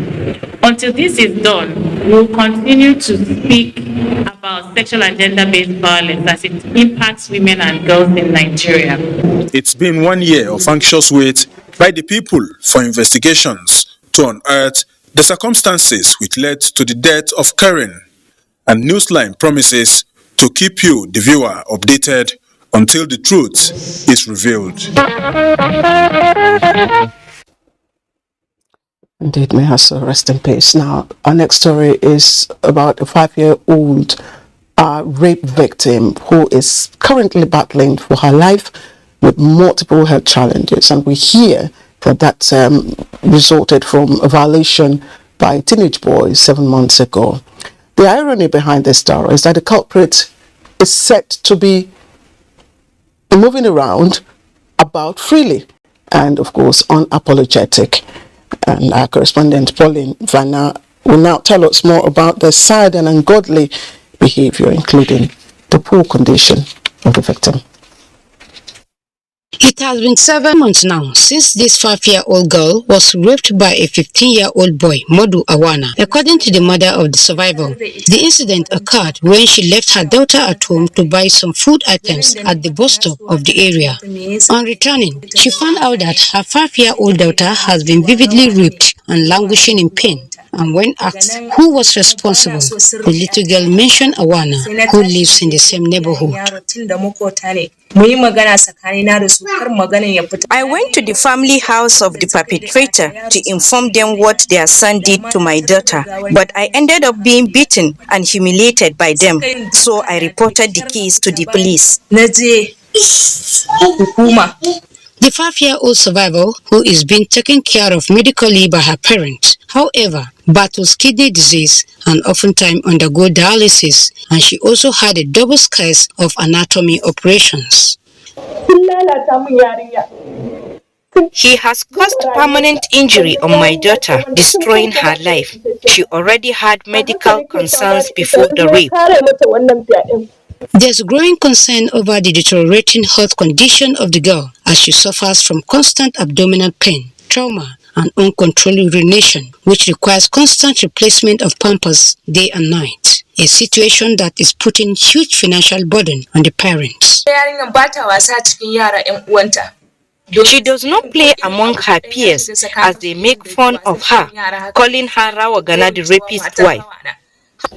Until this is done, we will continue to speak about sexual and gender-based violence as it impacts women and girls in Nigeria. It's been 1 year of anxious wait by the people for investigations to unearth the circumstances which led to the death of Keren, and Newsline promises to keep you, the viewer, updated until the truth is revealed. Indeed, may her soul rest in peace. Now, our next story is about a 5-year-old rape victim who is currently battling for her life with multiple health challenges. And we hear that resulted from a violation by a teenage boy 7 months ago. The irony behind this story is that the culprit is said to be moving around about freely and, of course, unapologetic. And our correspondent Pauline Vanna will now tell us more about the sad and ungodly behavior, including the poor condition of the victim. It has been 7 months now since this 5-year-old girl was raped by a 15-year-old boy, Modu Awana. According to the mother of the survivor, the incident occurred when she left her daughter at home to buy some food items at the bus stop of the area. On returning, she found out that her 5-year-old daughter has been vividly raped and languishing in pain. And when asked who was responsible, the little girl mentioned Awana, who lives in the same neighborhood. I went to the family house of the perpetrator to inform them what their son did to my daughter, but I ended up being beaten and humiliated by them, so I reported the case to the police. The 5-year-old survivor, who is being taken care of medically by her parents, however, battles kidney disease and oftentimes undergo dialysis, and she also had a double case of anatomy operations. He has caused permanent injury on my daughter, destroying her life. She already had medical concerns before the rape. There's growing concern over the deteriorating health condition of the girl as she suffers from constant abdominal pain, trauma, and uncontrolled urination, which requires constant replacement of pampers day and night, a situation that is putting huge financial burden on the parents. She does not play among her peers as they make fun of her, calling her Rawagana the rapist wife.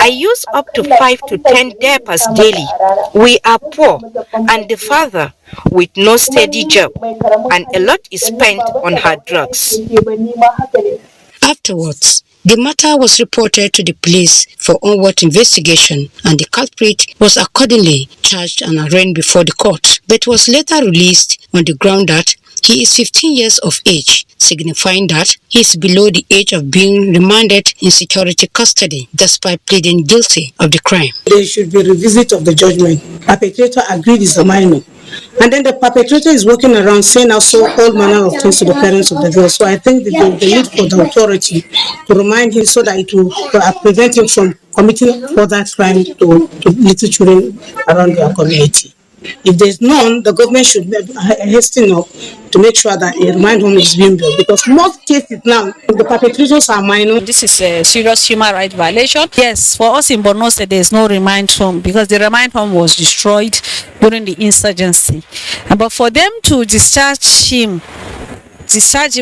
I use up to 5 to 10 diapers daily. We are poor, and the father with no steady job, and a lot is spent on her drugs. Afterwards, the matter was reported to the police for onward investigation, and the culprit was accordingly charged and arraigned before the court, but was later released on the ground that he is 15 years of age, signifying that he is below the age of being remanded in security custody, despite pleading guilty of the crime. There should be a revisit of the judgment. Perpetrator agreed is a minor. And then the perpetrator is walking around saying also all manner of things to the parents of the girl. So I think the need for the authority to remind him so that it will prevent him from committing further crime to little children around their community. If there's none, the government should hasten up to make sure that a remand home is being built, because most cases now, the perpetrators are minor. This is a serious human rights violation. Yes, for us in Borno State, there is no remand home because the remand home was destroyed during the insurgency. But for them to discharge him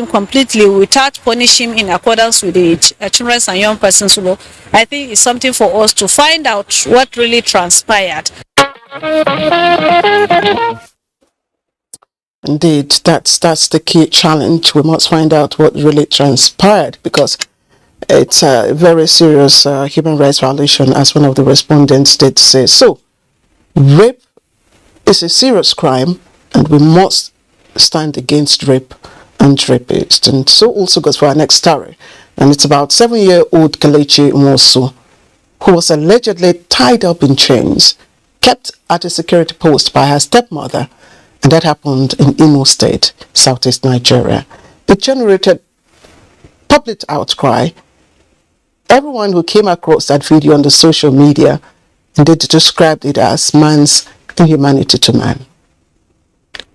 completely without punishing him in accordance with the Children's and Young Persons Law, I think it's something for us to find out what really transpired. Indeed, that's the key challenge. We must find out what really transpired, because it's a very serious human rights violation, as one of the respondents did say. So, rape is a serious crime, and we must stand against rape and rapists. And so also goes for our next story, and it's about 7-year-old Kelechi Nwosu, who was allegedly tied up in chains, kept at a security post by her stepmother, and that happened in Imo State, southeast Nigeria. It generated public outcry. Everyone who came across that video on the social media, they described it as man's inhumanity to man.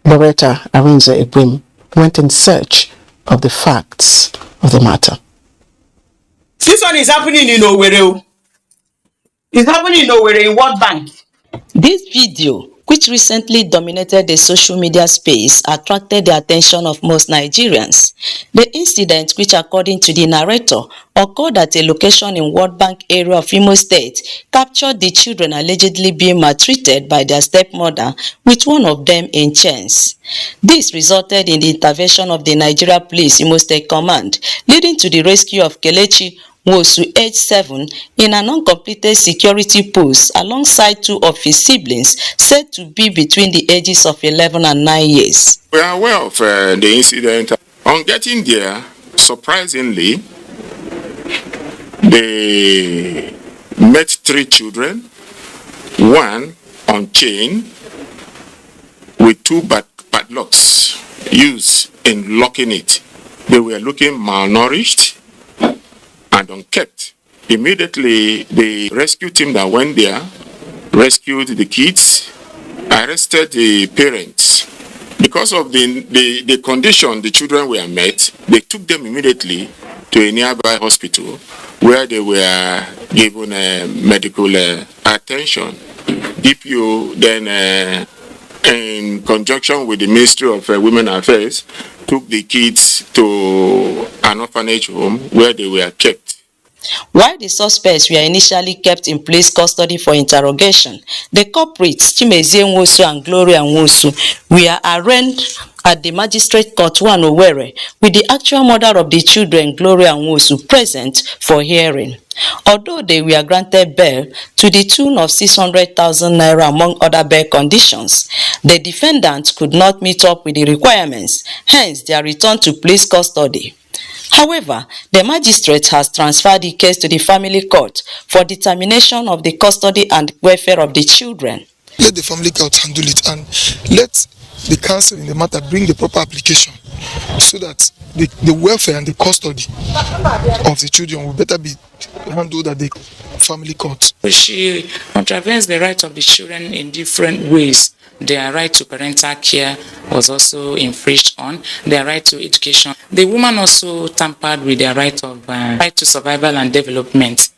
Loretta Arinze Ibrahim went in search of the facts of the matter. This one is happening in Owerri. It's happening in Owerri in World Bank. This video, which recently dominated the social media space, attracted the attention of most Nigerians. The incident, which according to the narrator, occurred at a location in World Bank area of Imo State, captured the children allegedly being maltreated by their stepmother, with one of them in chains. This resulted in the intervention of the Nigeria Police Imo State Command, leading to the rescue of Kelechi Nwosu, age 7, in an uncompleted security post alongside 2 of his siblings said to be between the ages of 11 and 9 years. We are aware of the incident. On getting there, surprisingly, they met 3 children, one on chain with 2 padlocks used in locking it. They were looking malnourished and unkept. Immediately, the rescue team that went there rescued the kids, arrested the parents. Because of the condition the children were met, they took them immediately to a nearby hospital where they were given medical attention. DPO then, in conjunction with the Ministry of Women Affairs, took the kids to an orphanage home where they were kept. While the suspects were initially kept in police custody for interrogation, the culprits, Chimezie Nwosu and Gloria Nwosu, were arraigned at the Magistrate Court 1 Owerri, with the actual mother of the children, Gloria Nwosu, present for hearing. Although they were granted bail to the tune of 600,000 naira among other bail conditions, the defendants could not meet up with the requirements, hence their return to police custody. However, the magistrate has transferred the case to the family court for determination of the custody and welfare of the children. Let the family court handle it, and let the council in the matter bring the proper application so that the welfare and the custody of the children will better be handled at the family court. She contravenes the rights of the children in different ways. Their right to parental care was also infringed on, their right to education. The woman also tampered with their right to survival and development.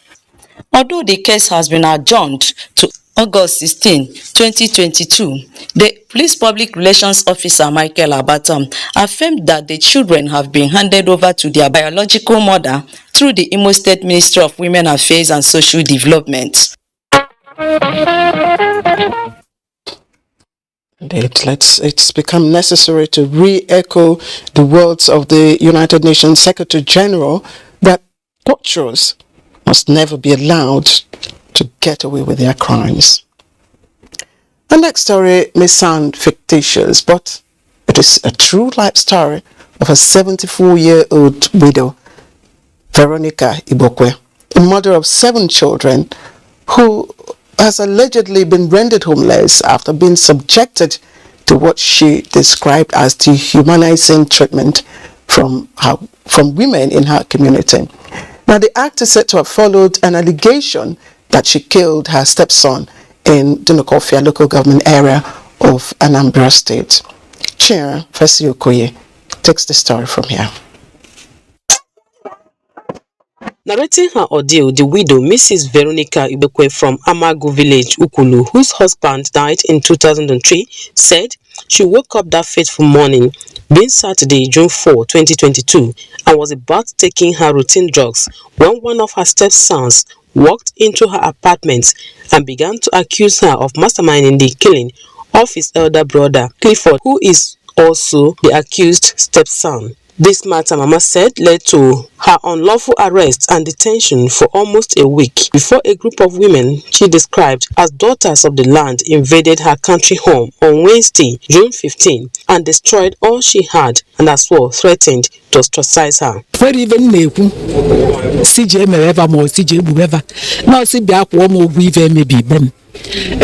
Although the case has been adjourned to August 16, 2022, the police public relations officer Michael Abatam affirmed that the children have been handed over to their biological mother through the Imo State Ministry of Women Affairs and Social Development. It's become necessary to re-echo the words of the United Nations Secretary General that torturers must never be allowed to get away with their crimes. The next story may sound fictitious, but it is a true life story of a 74-year-old widow, Veronica Ibokwe, a mother of 7 children, who has allegedly been rendered homeless after being subjected to what she described as dehumanizing treatment from women in her community. Now, the act is said to have followed an allegation that she killed her stepson in Dunukofia local government area of Anambra State. Chair Fesi Okoye takes the story from here. Narrating her ordeal, the widow, Mrs. Veronica Ibekwe from Amagu village, Ukulu, whose husband died in 2003, said she woke up that fateful morning, being Saturday, June 4, 2022, and was about taking her routine drugs when one of her stepsons walked into her apartment and began to accuse her of masterminding the killing of his elder brother, Clifford, who is also the accused stepson. This matter, Mama said, led to her unlawful arrest and detention for almost a week before a group of women she described as daughters of the land invaded her country home on Wednesday, June 15, and destroyed all she had and as well threatened to ostracize her.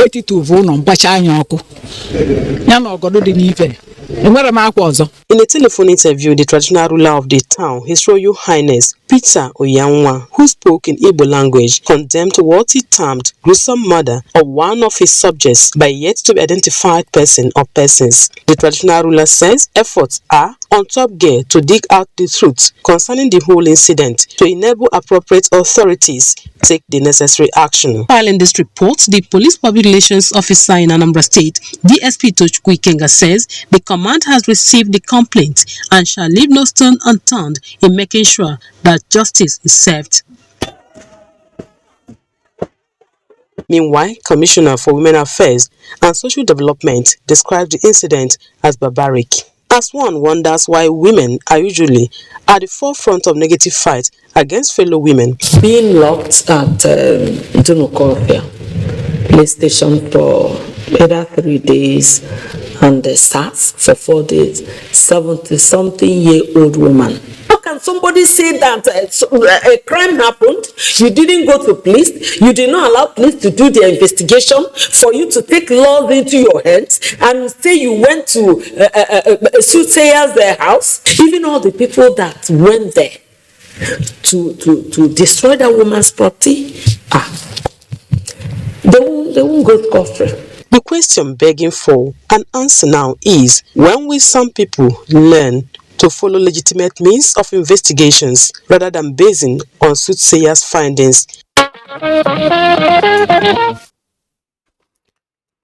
etituvu ụlọ mgbacha anya ọkụ ya na ọgọdụ dị n'ife enwere m akwa ọzọ. In a telephone interview, the traditional ruler of the town, His Royal Highness Peter Oyanwa, who spoke in Igbo language, condemned what he termed gruesome murder of one of his subjects by yet to be identified person or persons. The traditional ruler says efforts are on top gear to dig out the truth concerning the whole incident to enable appropriate authorities take the necessary action. While in this report, the Police Public Relations Officer in Anambra State, DSP Tochukwu Ikenga, says the command has received the complaint and shall leave no stone unturned in making sure that justice is served. Meanwhile, Commissioner for Women Affairs and Social Development described the incident as barbaric. As one wonders why women are usually at the forefront of negative fights against fellow women. Being locked at Dunukofia police station for either 3 days and starts for 4 days, 70-something-year-old woman. How can somebody say that a crime happened, you didn't go to police, you did not allow police to do their investigation, for you to take laws into your hands and say you went to soothsayer's house? Even all the people that went there to destroy that woman's property, they won't go scot-free. The question begging for an answer now is, when will some people learn to follow legitimate means of investigations rather than basing on soothsayers' findings?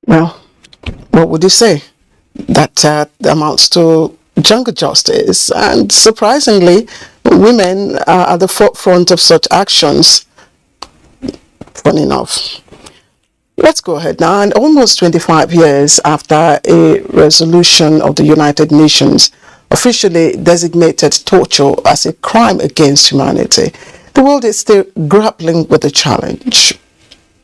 Well, what would you say? That amounts to jungle justice, and surprisingly, women are at the forefront of such actions. Funny enough. Let's go ahead now. And almost 25 years after a resolution of the United Nations officially designated torture as a crime against humanity, the world is still grappling with the challenge.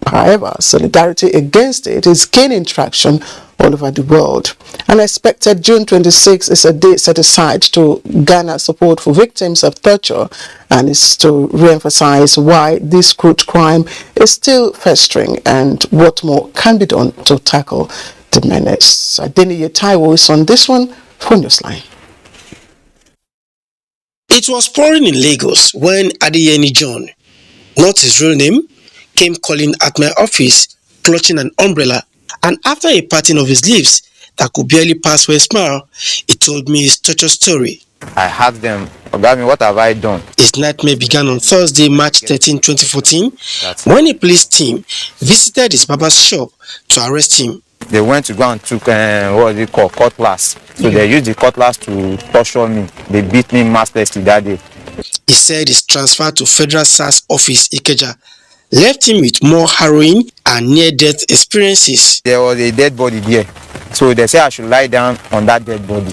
However, solidarity against it is gaining traction all over the world. And expected June 26 is a date set aside to garner support for victims of torture, and is to re-emphasize why this crude crime is still festering and what more can be done to tackle the menace. Adeniyi Taiwo is on this one for Newsline. It was pouring in Lagos when Adeyemi John, not his real name, came calling at my office, clutching an umbrella, and after a parting of his lips that could barely pass for a smile, he told me his torture story. I asked them, Ogami, what have I done? His nightmare began on Thursday, March 13, 2014, when a police team visited his barber's shop to arrest him. They went to go and took, cutlass. So they used the cutlass to torture me. They beat me mercilessly that day. He said his transfer to Federal SARS office, Ikeja, left him with more harrowing and near-death experiences. There was a dead body there. So they said I should lie down on that dead body.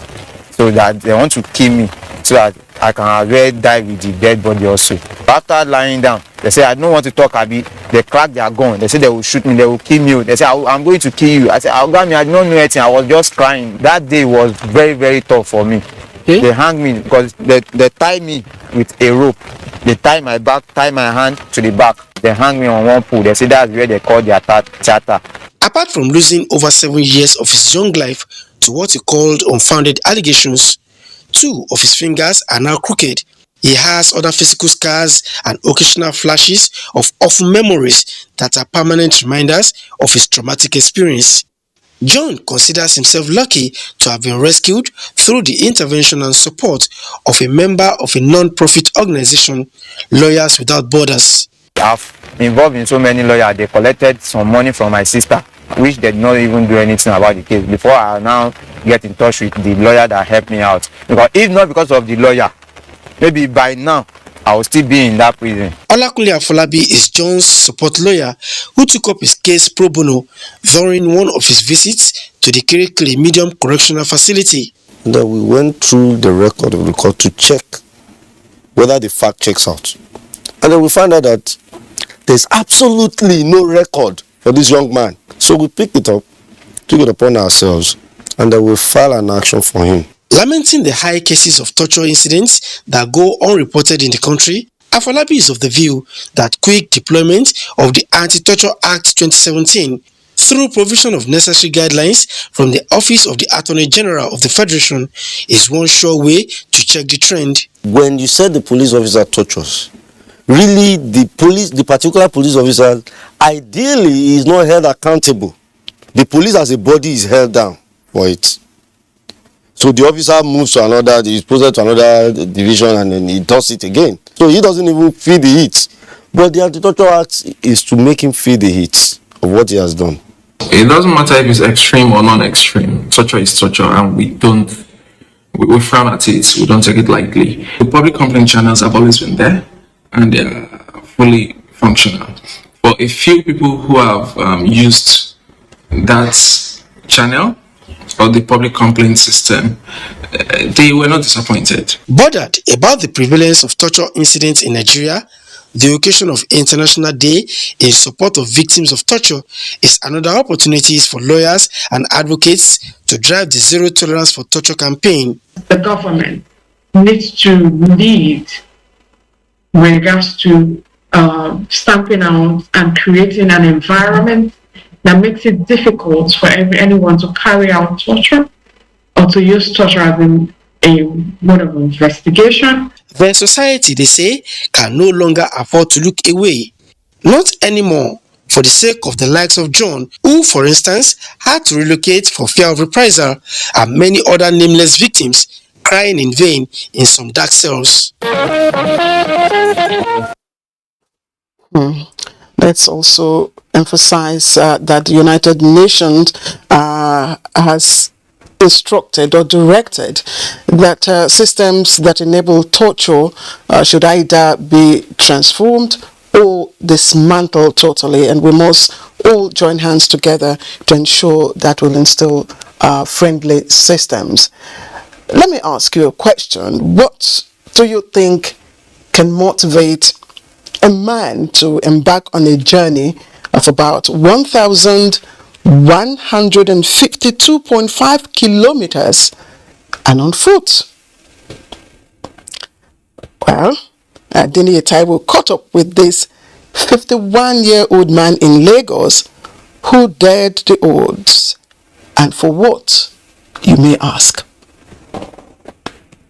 So that they want to kill me, so that I can as well die with the dead body also. After lying down, they said I don't want to talk, Abi. They cracked their gun. They said they will shoot me, they will kill me. They said I'm going to kill you. I said, Ogami, I don't know anything. I was just crying. That day was very, very tough for me. They hanged me because they tied me with a rope. They tied my back, tied my hand to the back. They hang me on one pole. They say that's where they call their theater. Apart from losing over 7 years of his young life to what he called unfounded allegations, 2 of his fingers are now crooked. He has other physical scars and occasional flashes of awful memories that are permanent reminders of his traumatic experience. John considers himself lucky to have been rescued through the intervention and support of a member of a non-profit organization, Lawyers Without Borders. I've involved in so many lawyers. They collected some money from my sister, which they did not even do anything about the case, before I now get in touch with the lawyer that helped me out. Because if not because of the lawyer, maybe by now I will still be in that prison. Olakunle Afolabi is John's support lawyer who took up his case pro bono during one of his visits to the Kirikiri Medium Correctional Facility. That we went through the record of the court to check whether the fact checks out. And then we found out that there's absolutely no record for this young man. So we picked it up, took it upon ourselves, and then we filed an action for him. Lamenting the high cases of torture incidents that go unreported in the country, Afolabi is of the view that quick deployment of the Anti-Torture Act 2017 through provision of necessary guidelines from the Office of the Attorney General of the Federation is one sure way to check the trend. When you said the police officer tortures, really the particular police officer ideally is not held accountable. The police as a body is held down for it. So the officer moves to another, he's posted to another division and then he does it again. So he doesn't even feel the heat. But the Anti-Torture Act is to make him feel the heat of what he has done. It doesn't matter if it's extreme or non-extreme. Torture is torture, and we frown at it. We don't take it lightly. The public complaint channels have always been there, and they're fully functional. For a few people who have used that channel or the public complaint system, they were not disappointed. Bothered about the prevalence of torture incidents in Nigeria, the occasion of International Day in support of victims of torture is another opportunity for lawyers and advocates to drive the Zero Tolerance for Torture campaign. The government needs to lead with regards to stamping out and creating an environment that makes it difficult for anyone to carry out torture or to use torture as a mode of investigation. The society, they say, can no longer afford to look away. Not anymore, for the sake of the likes of John, who, for instance, had to relocate for fear of reprisal, and many other nameless victims crying in vain in some dark cells. Let's also emphasize that the United Nations has instructed or directed that systems that enable torture should either be transformed or dismantled totally, and we must all join hands together to ensure that we'll instill friendly systems. Let me ask you a question. What do you think can motivate a man to embark on a journey of about 1,152.5 kilometers and on foot? Well, Adini Taiwo caught up with this 51-year-old man in Lagos who dared the odds. And for what, you may ask?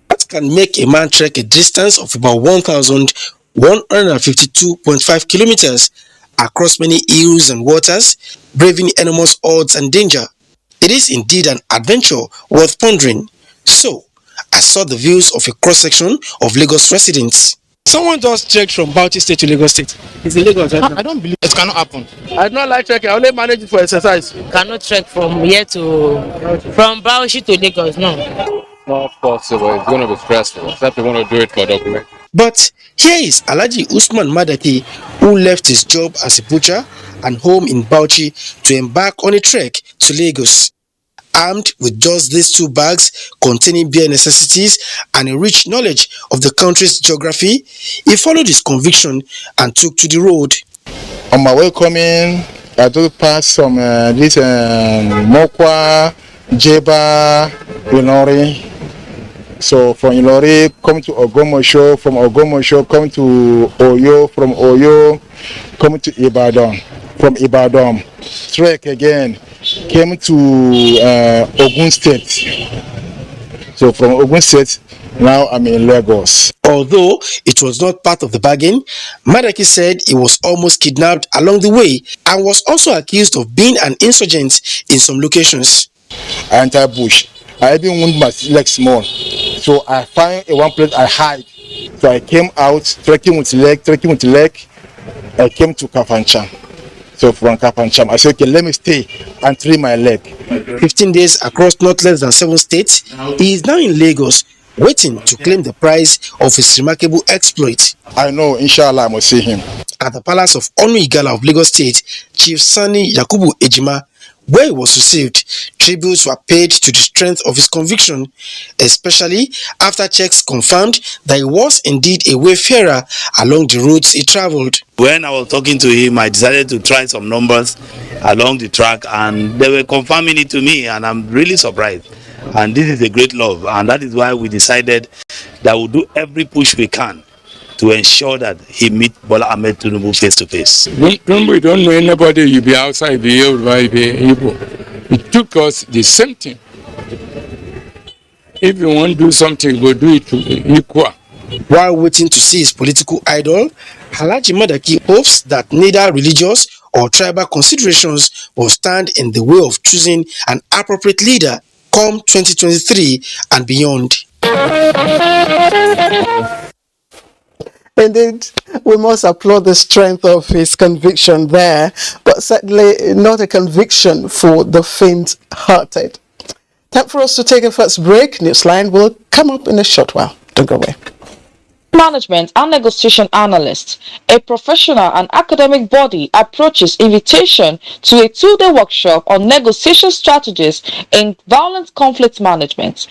That can make a man trek a distance of about 1,152.5 kilometers across many hills and waters, braving enormous odds and danger. It is indeed an adventure worth pondering. So, I saw the views of a cross-section of Lagos residents. Someone just trekked from Bauchi State to Lagos State. It's in Lagos right now. I don't believe it cannot happen. I do not like trekking. I only manage it for exercise. Cannot trek from here from Bauchi to Lagos, no. Not possible. It's going to be stressful. Except you want to do it for document. But here is Alhaji Usman Madaki, who left his job as a butcher and home in Bauchi to embark on a trek to Lagos. Armed with just these 2 bags containing bare necessities and a rich knowledge of the country's geography, he followed his conviction and took to the road. On my way coming, I do pass some Mokwa, Jeba, Ilori. So from Ilori, come to Ogomosho, from Ogomosho, come to Oyo, from Oyo, come to Ibadan, from Ibadan, trek again, came to Ogun State. So from Ogun State, now I'm in Lagos. Although it was not part of the bargain, Madaki said he was almost kidnapped along the way and was also accused of being an insurgent in some locations. I enter bush. I even wound my leg small. So I find one place I hide. So I came out, trekking with leg. I came to Kafanchan. So from Kafanchan, I said, okay, let me stay and treat my leg. 15 days across not less than 7 states, he is now in Lagos, waiting to claim the prize of his remarkable exploit. I know, inshallah, I must see him. At the palace of Onu Igala of Lagos State, Chief Sani Yakubu Ejima, where he was received, tributes were paid to the strength of his conviction, especially after checks confirmed that he was indeed a wayfarer along the routes he traveled. When I was talking to him, I decided to try some numbers along the track, and they were confirming it to me, and I'm really surprised. And this is a great love, and that is why we decided that we'll do every push we can to ensure that he meet Bola Ahmed Tinubu face to face. When we don't know anybody, you be outside, be Yoruba, you be Igbo. It took us the same thing. If you want to do something, go do it to equal. While waiting to see his political idol, Alhaji Madaki hopes that neither religious or tribal considerations will stand in the way of choosing an appropriate leader come 2023 and beyond. Indeed, we must applaud the strength of his conviction there, but certainly not a conviction for the faint-hearted. Time for us to take a first break. Newsline will come up in a short while. Don't go away. Management and Negotiation Analyst, a professional and academic body, approaches invitation to a 2-day workshop on negotiation strategies in violent conflict management,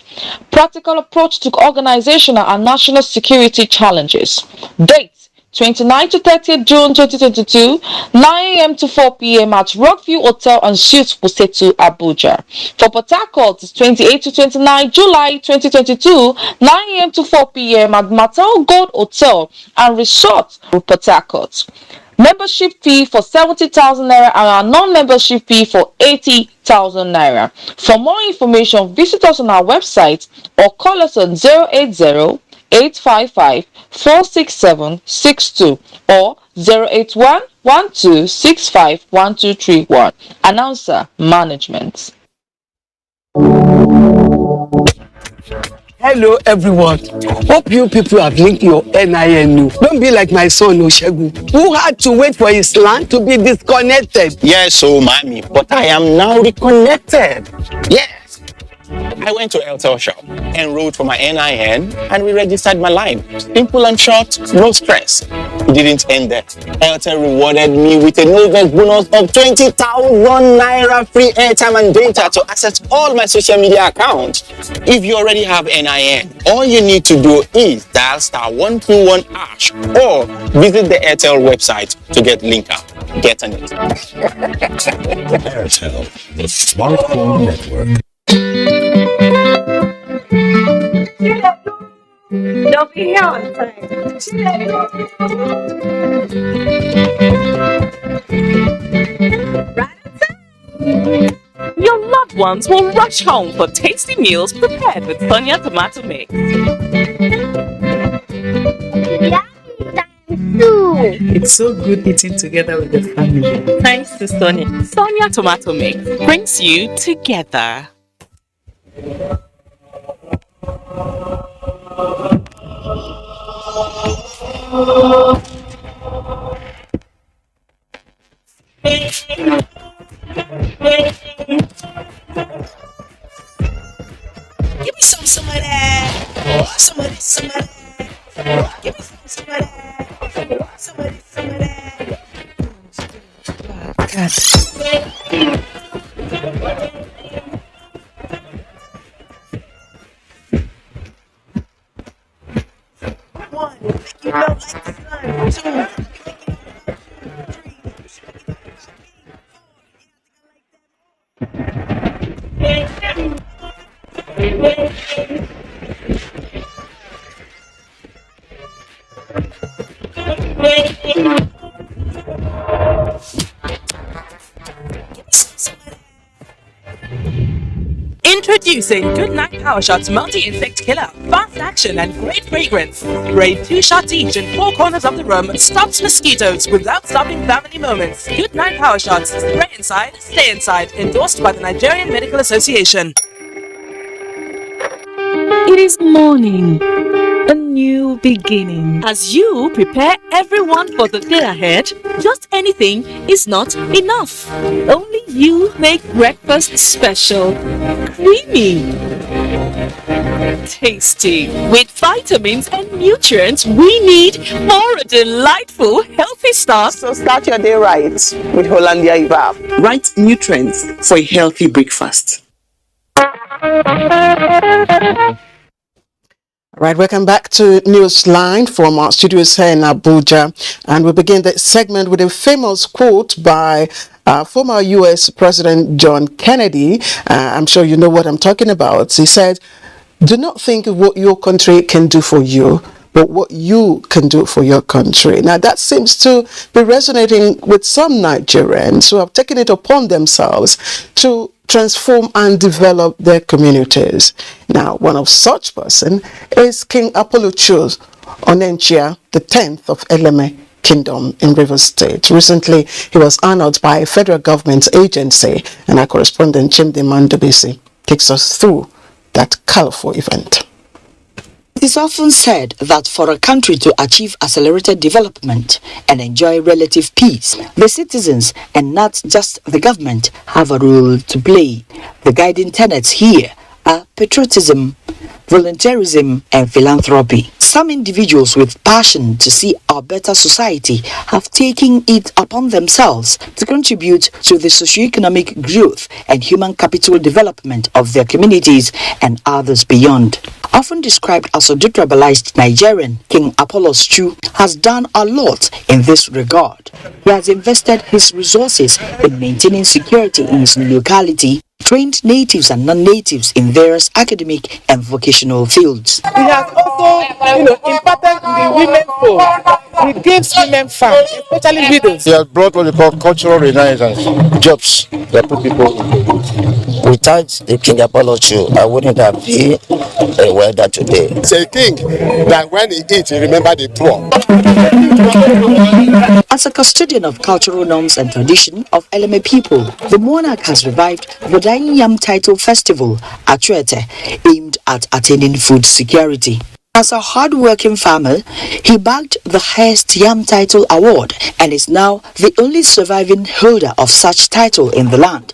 practical approach to organizational and national security challenges. Date 29 to 30th June 2022, 9 a.m. to 4 p.m. at Rockview Hotel and Suites Pusetu, Abuja. For Port Harcourt, it's 28 to 29 July 2022, 9 a.m. to 4 p.m. at Mattel Gold Hotel and Resort, Port Harcourt. Membership fee for 70,000 naira and a non-membership fee for 80,000 naira. For more information, visit us on our website or call us on 080-855-46762 or 081-1265-1231. Announcer Management. Hello everyone. Hope you people have linked your NIN. Don't be like my son Oshegu, who had to wait for his land to be disconnected. Yes, so mommy, but I am now reconnected. Yes. I went to Airtel shop, enrolled for my NIN, and re-registered my line. Simple and short, no stress. It didn't end there. Airtel rewarded me with a November bonus of 20,000 naira free airtime and data to access all my social media accounts. If you already have NIN, all you need to do is dial *121# or visit the Airtel website to get linked up. Get on it. Airtel, the smartphone network. Don't be here on time. Right on time. Your loved ones will rush home for tasty meals prepared with Sonia tomato mix. It's so good eating together with the family. Thanks to Sonia. Sonia tomato mix brings you together. Give me some of that. Some of this, some of that. Give me some of that. Some of this, some of that. One, make you look like the sun. Introducing Good Night Power Shots Multi-Insect Killer. Fast action and great fragrance. Spray 2 shots each in 4 corners of the room. Stops mosquitoes without stopping family moments. Good Night Power Shots. Spray inside, stay inside. Endorsed by the Nigerian Medical Association. It is morning. A new beginning. As you prepare everyone for the day ahead, Just anything is not enough. only you make breakfast special. Creamy. Tasty. With vitamins and nutrients we need for a delightful, healthy start. So start your day right with Hollandia Ibab. Right nutrients for a healthy breakfast. Right, welcome back to Newsline from our studios here in Abuja. And we begin the segment with a famous quote by former U.S. President John Kennedy. I'm sure you know what I'm talking about. He said, "Do not think of what your country can do for you, but what you can do for your country. Now, that seems to be resonating with some Nigerians who have taken it upon themselves to transform and develop their communities. Now, one of such person is King Apollo Chus Onenchia, the 10th of Eleme Kingdom in Rivers State. Recently, he was honored by a federal government agency, and our correspondent Chimdi Mandobisi takes us through that colorful event. It is often said that for a country to achieve accelerated development and enjoy relative peace, the citizens and not just the government have a role to play. The guiding tenets here are patriotism, volunteerism, and philanthropy. Some individuals with passion to see a better society have taken it upon themselves to contribute to the socio-economic growth and human capital development of their communities and others beyond. Often described as a detribalized Nigerian, King Apollo Chus has done a lot in this regard. He has invested his resources in maintaining security in his locality, trained natives and non-natives in various academic and vocational fields. He has also, impacted the women folk. He gives women farms, especially widows. He has brought what we call cultural renaissance, jobs that put people in. Without the King Apollo Chus, I wouldn't have been a welder today. It's a king that when he eats, he remembers the poor. As a custodian of cultural norms and tradition of Eleme people, the monarch has revived the Dain Yam Title Festival at Chuete, aimed at attaining food security. As a hard-working farmer, he bagged the highest Yam Title award and is now the only surviving holder of such title in the land.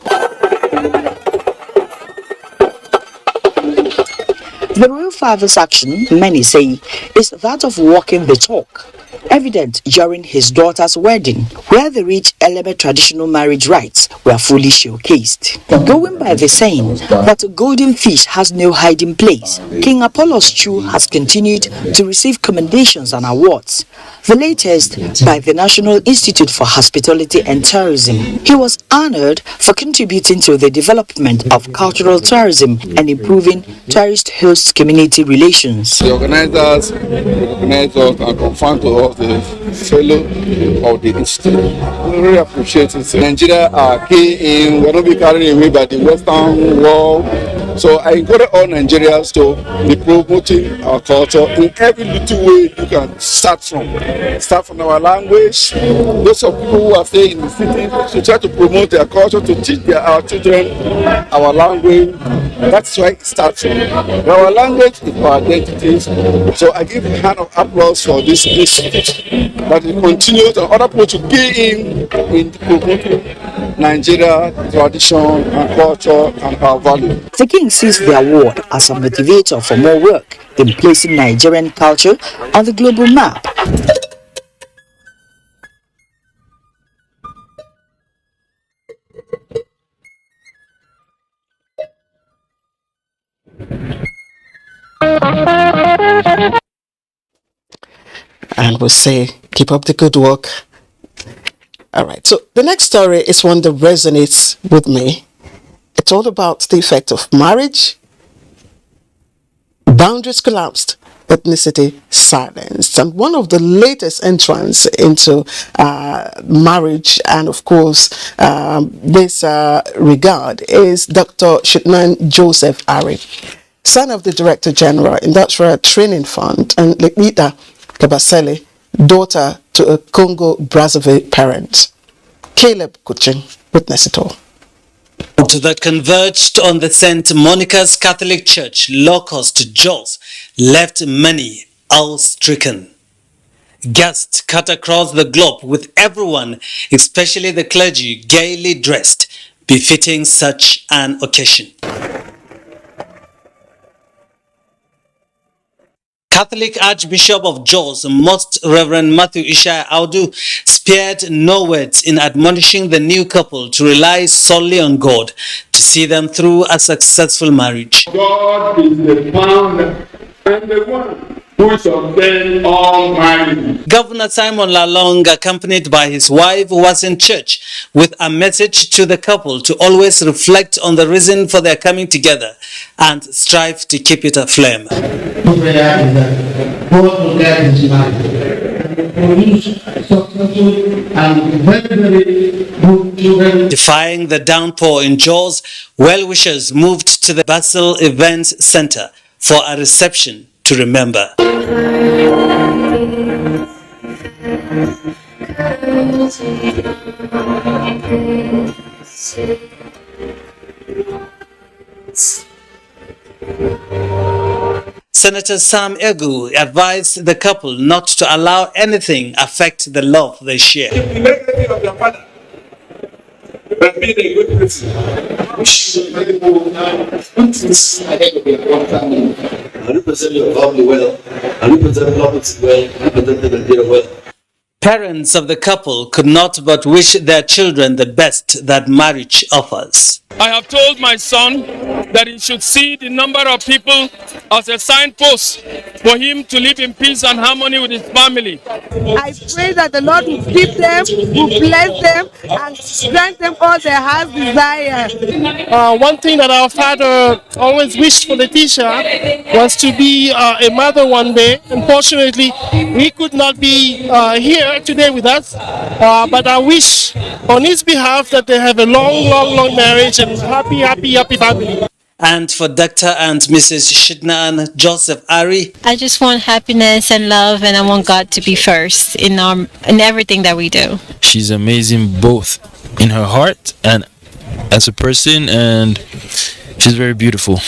The royal father's action, many say, is that of walking the talk, evident during his daughter's wedding, where the rich Eleme traditional marriage rites were fully showcased. Going by the saying that a golden fish has no hiding place, King Apollo Chus has continued to receive commendations and awards, the latest by the National Institute for Hospitality and Tourism. He was honored for contributing to the development of cultural tourism and improving tourist-host community relations. The organizers recognize us and confirm to us the fellow of the institute. We really appreciate it. Nigeria are key in, we're not be carried away by the Western world. So I encourage all Nigerians to be promoting our culture in every little way you can start from. Start from our language. Those of people who are staying in the city to try to promote their culture, to teach our children our language. That's why it starts from. Our language is our identity. So I give a hand of applause for this institute that it continues and other people to be in promoting Nigeria tradition and culture and our value. The king sees the award as a motivator for more work in placing Nigerian culture on the global map. And we'll say, keep up the good work. All right, so the next story is one that resonates with me. It's all about the effect of marriage, boundaries collapsed, ethnicity silenced. And one of the latest entrants into marriage and, of course, this regard is Dr. Shitman Joseph Ari, son of the Director General, Industrial Training Fund, and Lekita Kabasele, daughter to a Congo-Brazzaville parent. Caleb Kuchin, witness it all. That converged on the St. Monica's Catholic Church, Locust, Jos, left many awe-stricken. Guests cut across the globe with everyone, especially the clergy, gaily dressed, befitting such an occasion. Catholic Archbishop of Jos, Most Reverend Matthew Ishaya Audu, spared no words in admonishing the new couple to rely solely on God to see them through a successful marriage. God is the founder and the one who sustains all marriages. Governor Simon Lalong, accompanied by his wife, was in church with a message to the couple to always reflect on the reason for their coming together and strive to keep it aflame. prayer is that God will guide this man and produce successful and very, very good children. Defying the downpour in Jos, well-wishers moved to the Basel Events Center for a reception to remember. Senator Sam Egu advised the couple not to allow anything affect the love they share. Parents of the couple could not but wish their children the best that marriage offers. I have told my son that he should see the number of people as a signpost for him to live in peace and harmony with his family. I pray that the Lord will keep them, will bless them, and grant them all their heart's desire. One thing that our father always wished for Letitia was to be a mother one day. Unfortunately, he could not be here today with us, but I wish on his behalf that they have a long marriage and happy family. And for Dr. and Mrs. Shidnan Joseph Ari, I just want happiness and love, and I want God to be first in everything that we do. She's amazing both in her heart and as a person, and she's very beautiful.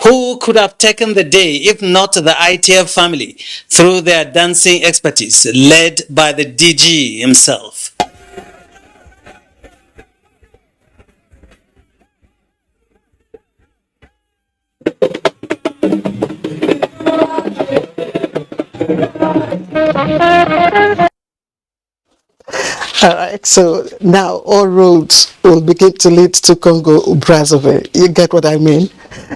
Who could have taken the day if not the ITF family through their dancing expertise led by the DG himself? All right, so now all roads will begin to lead to Congo Brazzaville. You get what I mean?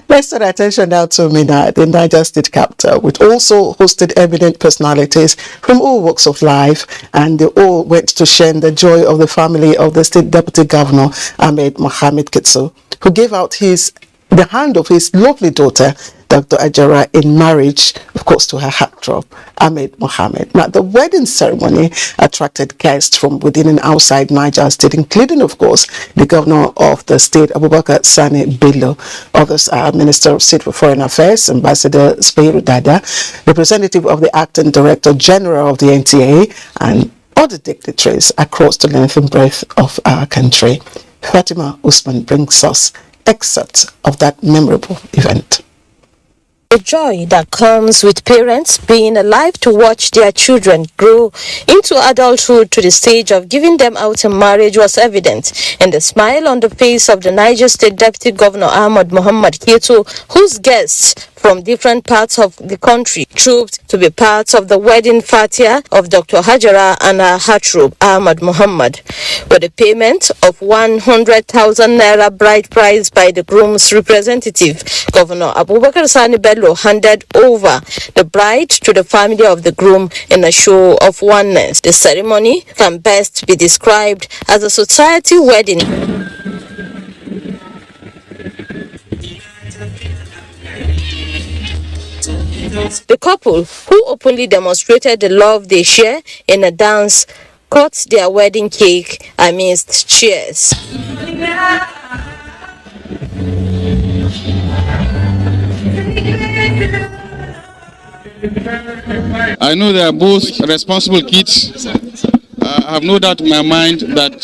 Let's turn attention now to Mina, the Niger State capital, which also hosted eminent personalities from all walks of life, and they all went to share in the joy of the family of the State Deputy Governor, Ahmed Mohamed Kitso, who gave out the hand of his lovely daughter, Dr. Ajara, in marriage, of course, to her heartthrob, Ahmed Mohamed. Now, the wedding ceremony attracted guests from within and outside Niger State, including, of course, the governor of the state, Abubakar Sani Bello. Others are Minister of State for Foreign Affairs, Ambassador Speiru Dada, representative of the Acting Director General of the NTA, and other dignitaries across the length and breadth of our country. Fatima Usman brings us excerpts of that memorable event. The joy that comes with parents being alive to watch their children grow into adulthood to the stage of giving them out in marriage was evident in the smile on the face of the Niger State Deputy Governor Ahmed Mohamed Kitso, whose guests from different parts of the country trooped to be part of the wedding fatia of Dr. Hajara and her heartthrob Ahmed Mohamed. With a payment of 100,000 naira bride price by the groom's representative, Governor Abubakar Sani Bello handed over the bride to the family of the groom in a show of oneness. The ceremony can best be described as a society wedding. The couple, who openly demonstrated the love they share in a dance, cut their wedding cake amidst cheers. I know they are both responsible kids. I have no doubt in my mind that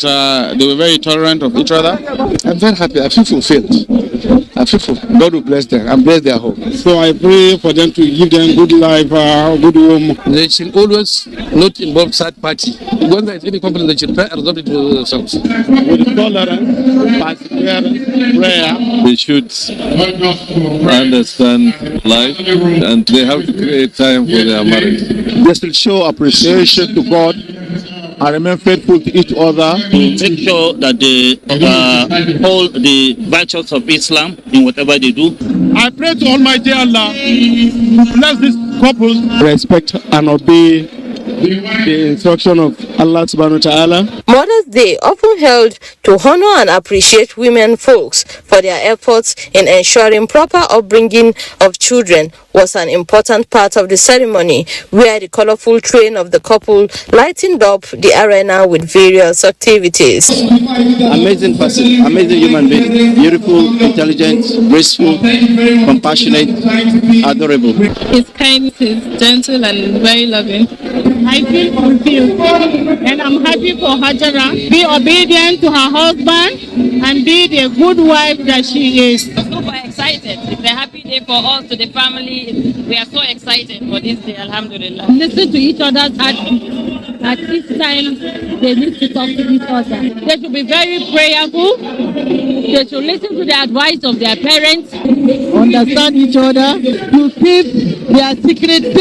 they were very tolerant of each other. I'm very happy. I feel fulfilled. I feel fulfilled. God will bless them and bless their home. So I pray for them to give them good life, good home. They should always not involve third party. When there is any complaint, they should try and resolve it themselves. With tolerance, perseverance, prayer. They should understand life and they have to create time for their marriage. They should show appreciation to God and remain faithful to each other. To make sure that they hold the virtues of Islam in whatever they do. I pray to Almighty Allah, bless this couple, respect and obey the instruction of Allah subhanahu wa ta'ala. Mother's Day, often held to honor and appreciate women folks for their efforts in ensuring proper upbringing of children, was an important part of the ceremony, where the colorful train of the couple lightened up the arena with various activities. Amazing person, amazing human being, beautiful, intelligent, graceful, compassionate, adorable. He's kind, he's gentle and very loving. I feel fulfilled and I'm happy for Hajara. Be obedient to her husband and be the good wife that she is. Super excited. It's a happy day for us, to the family. We are so excited for this day, alhamdulillah. Listen to each other's heartbeat. At each time they need to talk to each other. They should be very prayerful. They should listen to the advice of their parents. Understand each other. To keep their secret.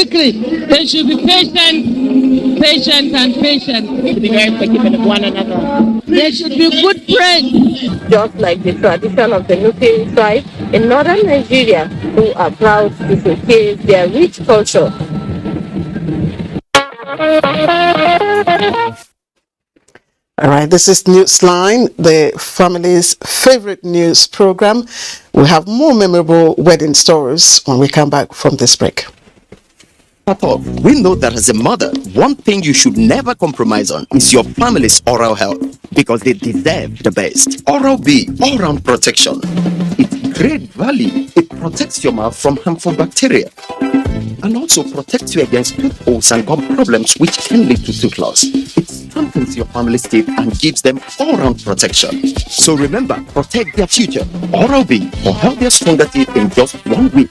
They should be patient and patient. Be very forgiving of one another. They should be good friends. Just like the tradition of the Nupe tribe in northern Nigeria, who are proud to showcase their rich culture. All right, this is Newsline, the family's favorite news program. We have more memorable wedding stories when we come back from this break. We know that as a mother, one thing you should never compromise on is your family's oral health, because they deserve the best. Oral-B, all-round protection. It's great value. It protects your mouth from harmful bacteria and also protects you against tooth holes and gum problems, which can lead to tooth loss. It strengthens your family's teeth and gives them all-round protection. So remember, protect their future. Oral-B for healthier, stronger teeth in just 1 week.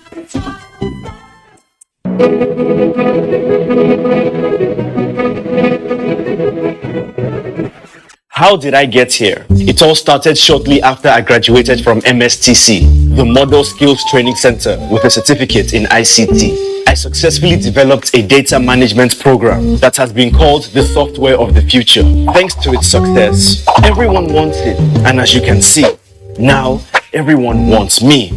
How did I get here? It all started shortly after I graduated from MSTC, the Model Skills Training Center, with a certificate in ICT. I successfully developed a data management program that has been called the software of the future. Thanks to its success, everyone wants it, and as you can see, now everyone wants me.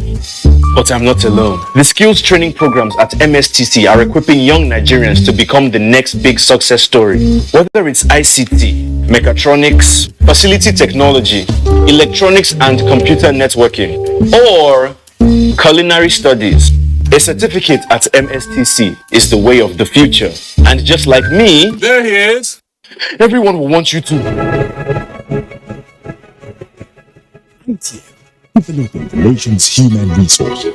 But I'm not alone. The skills training programs at MSTC are equipping young Nigerians to become the next big success story. Whether it's ICT, mechatronics, facility technology, electronics and computer networking, or culinary studies, a certificate at MSTC is the way of the future. And just like me, there he is. Everyone will want you to. Developing the nation's human resources.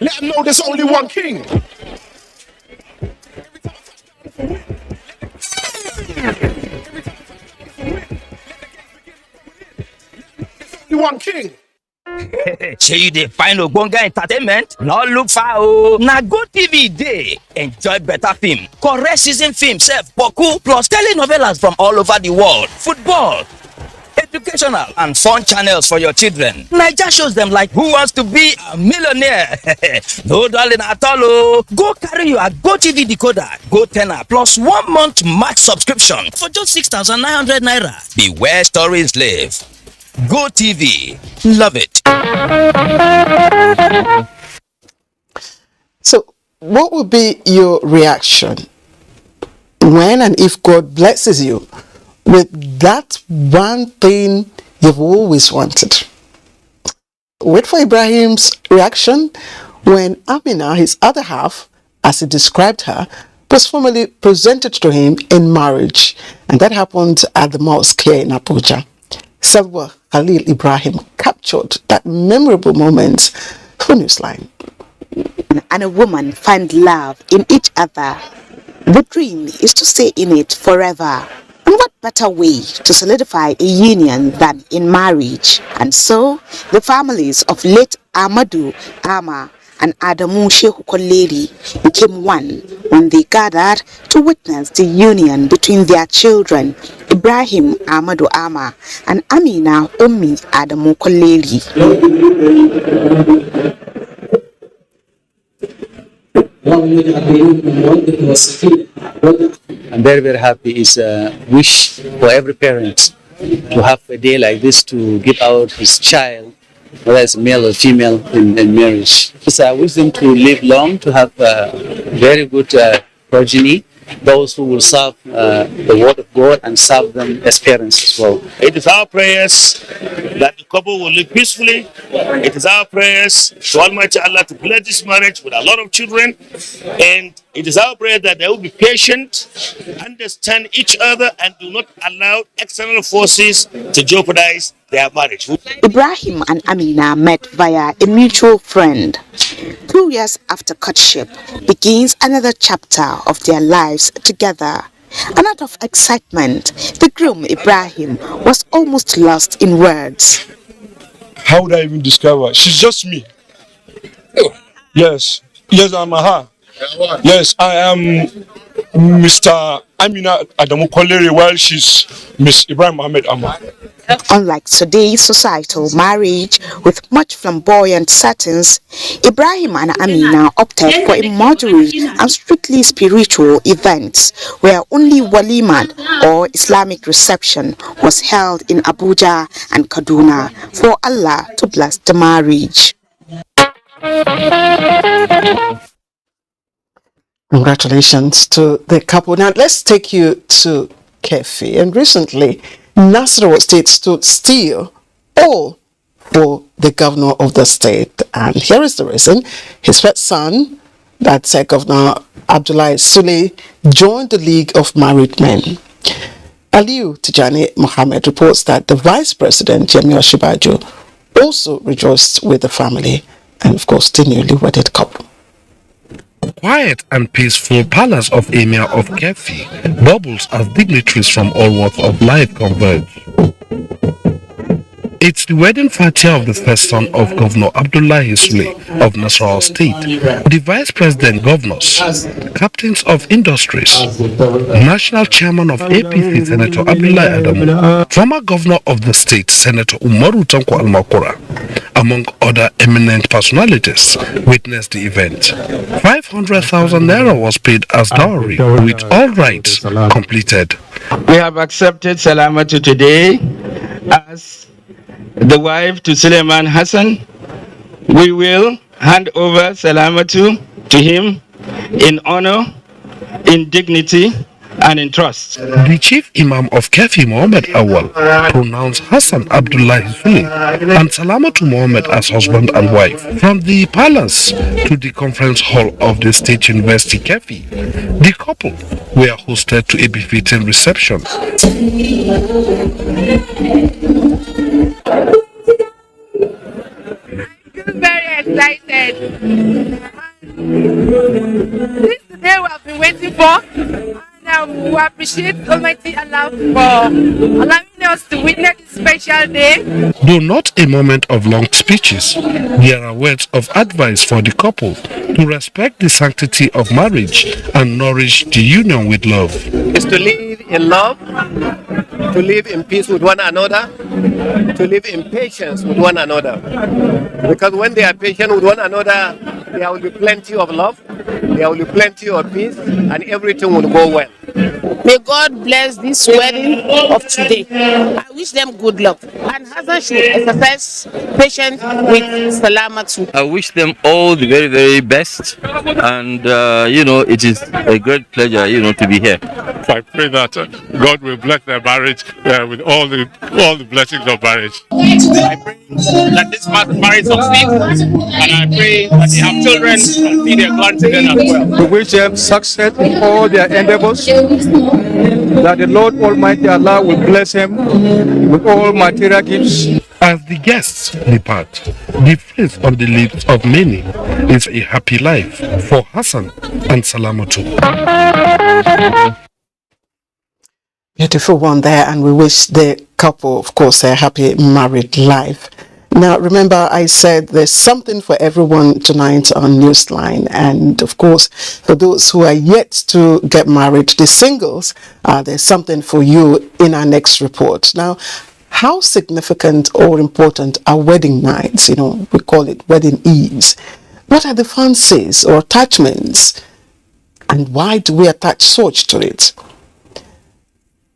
Let them know there's only one king. One king. Shey you dey find ogbonge entertainment? No look far o. Na GoTV dey. Enjoy better film, correct season film sef, boku, plus telenovelas from all over the world, football, educational and fun channels for your children. Naija shows them like Who Wants to Be a Millionaire? No darling at all o. Go carry your GoTV decoder, Go Tenor, plus 1 month max subscription for just 6,900 naira. Beware stories live. GoTV, love it. So, what would be your reaction when and if God blesses you with that one thing you've always wanted? Wait for Ibrahim's reaction when Amina, his other half, as he described her, was formally presented to him in marriage, and that happened at the mosque here in Abuja. Salwa Khalil Ibrahim captured that memorable moment for Newsline. And a woman find love in each other. The dream is to stay in it forever. And what better way to solidify a union than in marriage? And so, the families of late Amadou Ama and Adamu Shehu Koleri became one when they gathered to witness the union between their children, Ibrahim Amadou Ama and Amina Ummi Adamu Koleri. I'm very, very happy. It's a wish for every parent to have a day like this to give out his child, whether it's male or female, in marriage. So I wish them to live long, to have very good progeny, those who will serve the word of God and serve them as parents as well. It is our prayers that the couple will live peacefully. It is our prayers to Almighty Allah to bless this marriage with a lot of children. And it is our prayer that they will be patient, understand each other, and do not allow external forces to jeopardize their marriage. Ibrahim and Amina met via a mutual friend. 2 years after courtship begins another chapter of their lives together. And out of excitement, the groom Ibrahim was almost lost in words. How would I even describe her? She's just me. Yes, I'm her. Yes, I am Mr. Amina Adamu Koleri while she's Miss Ibrahim and Amina. Unlike today's societal marriage with much flamboyant settings, Ibrahim and Amina opted for a moderate and strictly spiritual event where only walimat or Islamic reception was held in Abuja and Kaduna for Allah to bless the marriage. Congratulations to the couple. Now let's take you to Kefi. And recently, Nasarawa State stood still, all for the governor of the state. And here is the reason. His first son, that's Governor Abdullahi Sule, joined the League of Married Men. Aliu Tijani Mohammed reports that the Vice President, Yemi Osinbajo, also rejoiced with the family and, of course, the newly wedded couple. Quiet and peaceful palace of Emir of Kefi bubbles as dignitaries from all walks of life converge. It's the wedding fatia of the first son of Governor Abdullahi Sule of Nasarawa State, the Vice President Governors, Captains of Industries, National Chairman of APC Senator Abdullahi Adamu, former Governor of the state Senator Umaru Tanko Almakura, among other eminent personalities, witnessed the event. 500,000 naira was paid as dowry, with all rights completed. We have accepted Salamatu today as the wife to Suleiman Hassan. We will hand over Salamatu to him in honor, in dignity, and in trust. The chief imam of Kefi, Muhammad Awal, pronounced Hassan Abdullahi Sule and Salamatu Muhammad as husband and wife. From the palace to the conference hall of the State University Kefi, the couple were hosted to a befitting reception. I'm very excited. This is the day we have been waiting for. And we appreciate Almighty Allah for allowing us to witness this special day. Though not a moment of long speeches, there are words of advice for the couple to respect the sanctity of marriage and nourish the union with love. Is to live in love, to live in peace with one another, to live in patience with one another. Because when they are patient with one another, there will be plenty of love, there will be plenty of peace, and everything will go well. May God bless this wedding of today. I wish them good luck. And Hassan should exercise patience with Salamatu. I wish them all the very, very best. And, it is a great pleasure, to be here. I pray that God will bless their marriage with all the blessings of marriage. I pray that this marriage succeeds, and I pray that they have children and see their grandchildren as well. We wish them success in all their endeavors, that the Lord Almighty Allah will bless him with all material gifts. As the guests depart, the face on the lips of many is a happy life for Hassan and Salamatu. Beautiful one there, and we wish the couple, of course, a happy married life. Now, remember, I said there's something for everyone tonight on Newsline. And, of course, for those who are yet to get married, the singles, there's something for you in our next report. Now, how significant or important are wedding nights? We call it wedding eves. What are the fancies or attachments And why do we attach such to it?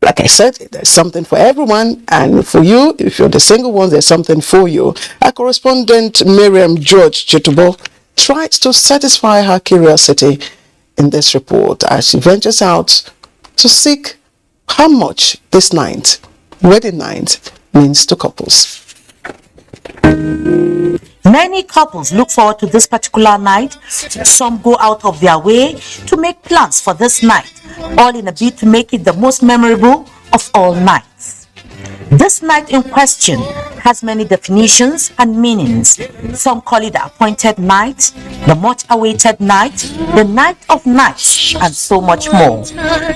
Like I said, there's something for everyone, and for you, if you're the single one, there's something for you. Our correspondent Miriam George Chetubo tries to satisfy her curiosity in this report as she ventures out to seek how much this night, wedding night, means to couples. Many couples look forward to this particular night. Some go out of their way to make plans for this night, all in a bid to make it the most memorable of all nights. This night in question has many definitions and meanings. Some call it the appointed night, the much awaited night, the night of nights, and so much more.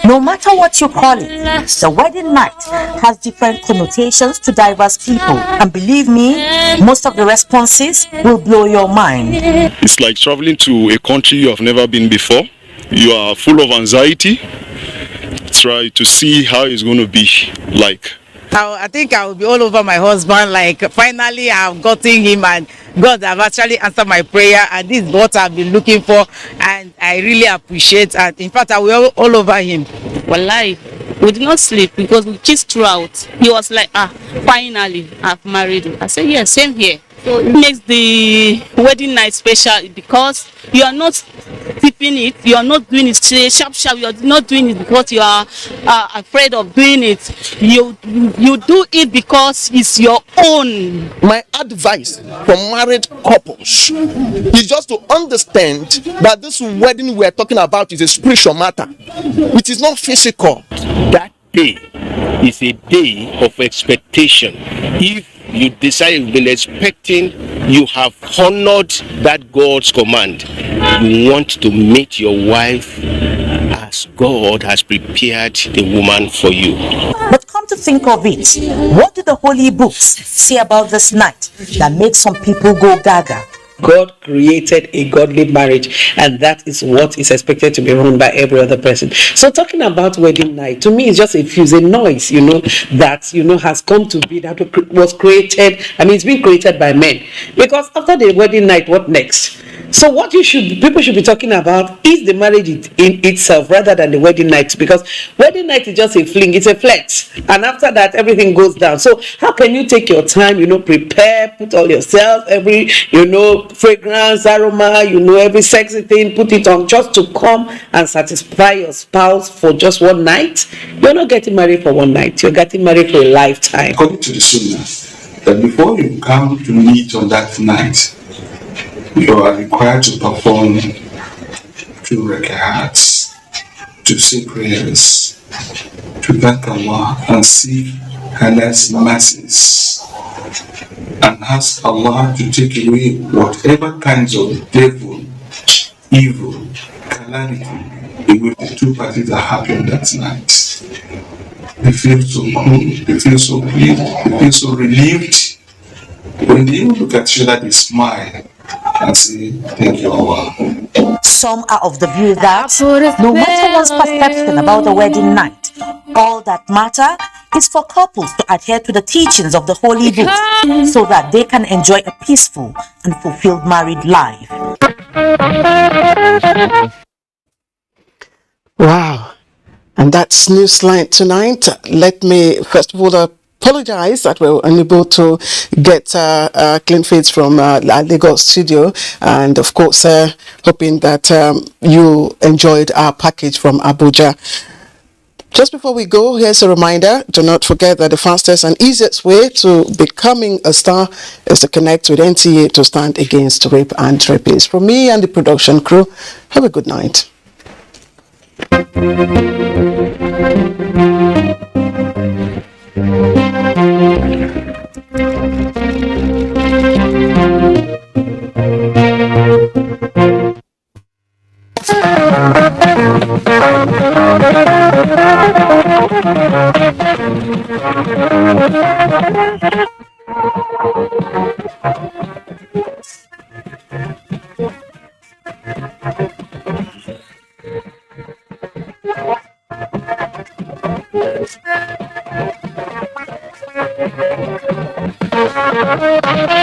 No matter what you call it, the wedding night has different connotations to diverse people. And believe me, most of the responses will blow your mind. It's like traveling to a country you have never been before. You are full of anxiety. Try to see how it's going to be like. I think I will be all over my husband, like finally I've gotten him and God have actually answered my prayer, and this is what I've been looking for, and I really appreciate it. In fact, I will all over him. Wallahi, we did not sleep because we kissed throughout. He was like, finally I've married you. I said, yes, same here. So it makes the wedding night special because you are not tipping it, you are not doing it sharp, you are not doing it because you are afraid of doing it. You do it because it's your own. My advice for married couples is just to understand that this wedding we are talking about is a spiritual matter. It is not physical. That day is a day of expectation. If you decide you've been expecting, you have honored that God's command. You want to meet your wife as God has prepared the woman for you. But come to think of it, what do the holy books say about this night that makes some people go gaga? God created a godly marriage, and that is what is expected to be run by every other person. So talking about wedding night, to me, it's just a noise, that, has come to be, that was created. I mean, it's been created by men. Because after the wedding night, what next? So what people should be talking about is the marriage in itself rather than the wedding night, because wedding night is just a fling, it's a flex, and after that everything goes down. So how can you take your time, prepare, put all yourself, every fragrance, aroma, every sexy thing, put it on just to come and satisfy your spouse for just one night? You're not getting married for one night, you're getting married for a lifetime. According to the Sunnah, that before you come to meet on that night, you are required to perform 2 rak'ahs, to say prayers, to thank Allah and seek Allah's mercies, and ask Allah to take away whatever kinds of devil, evil, calamity, if the 2 parties are happy on that night. They feel so cool, they feel so pleased, they feel so relieved. When they even look at each other, they smile and say, thank you, Allah. Some are of the view that no matter one's perception about the wedding night, all that matter is for couples to adhere to the teachings of the holy books so that they can enjoy a peaceful and fulfilled married life. Wow. And that's Newsline tonight. Let me first of all apologize that we were unable to get clean feeds from our Lagos studio, and of course hoping that you enjoyed our package from Abuja. Just before we go, here's a reminder: do not forget that the fastest and easiest way to becoming a star is to connect with NTA to stand against rape and rapists. From me and the production crew, have a good night. Thank you.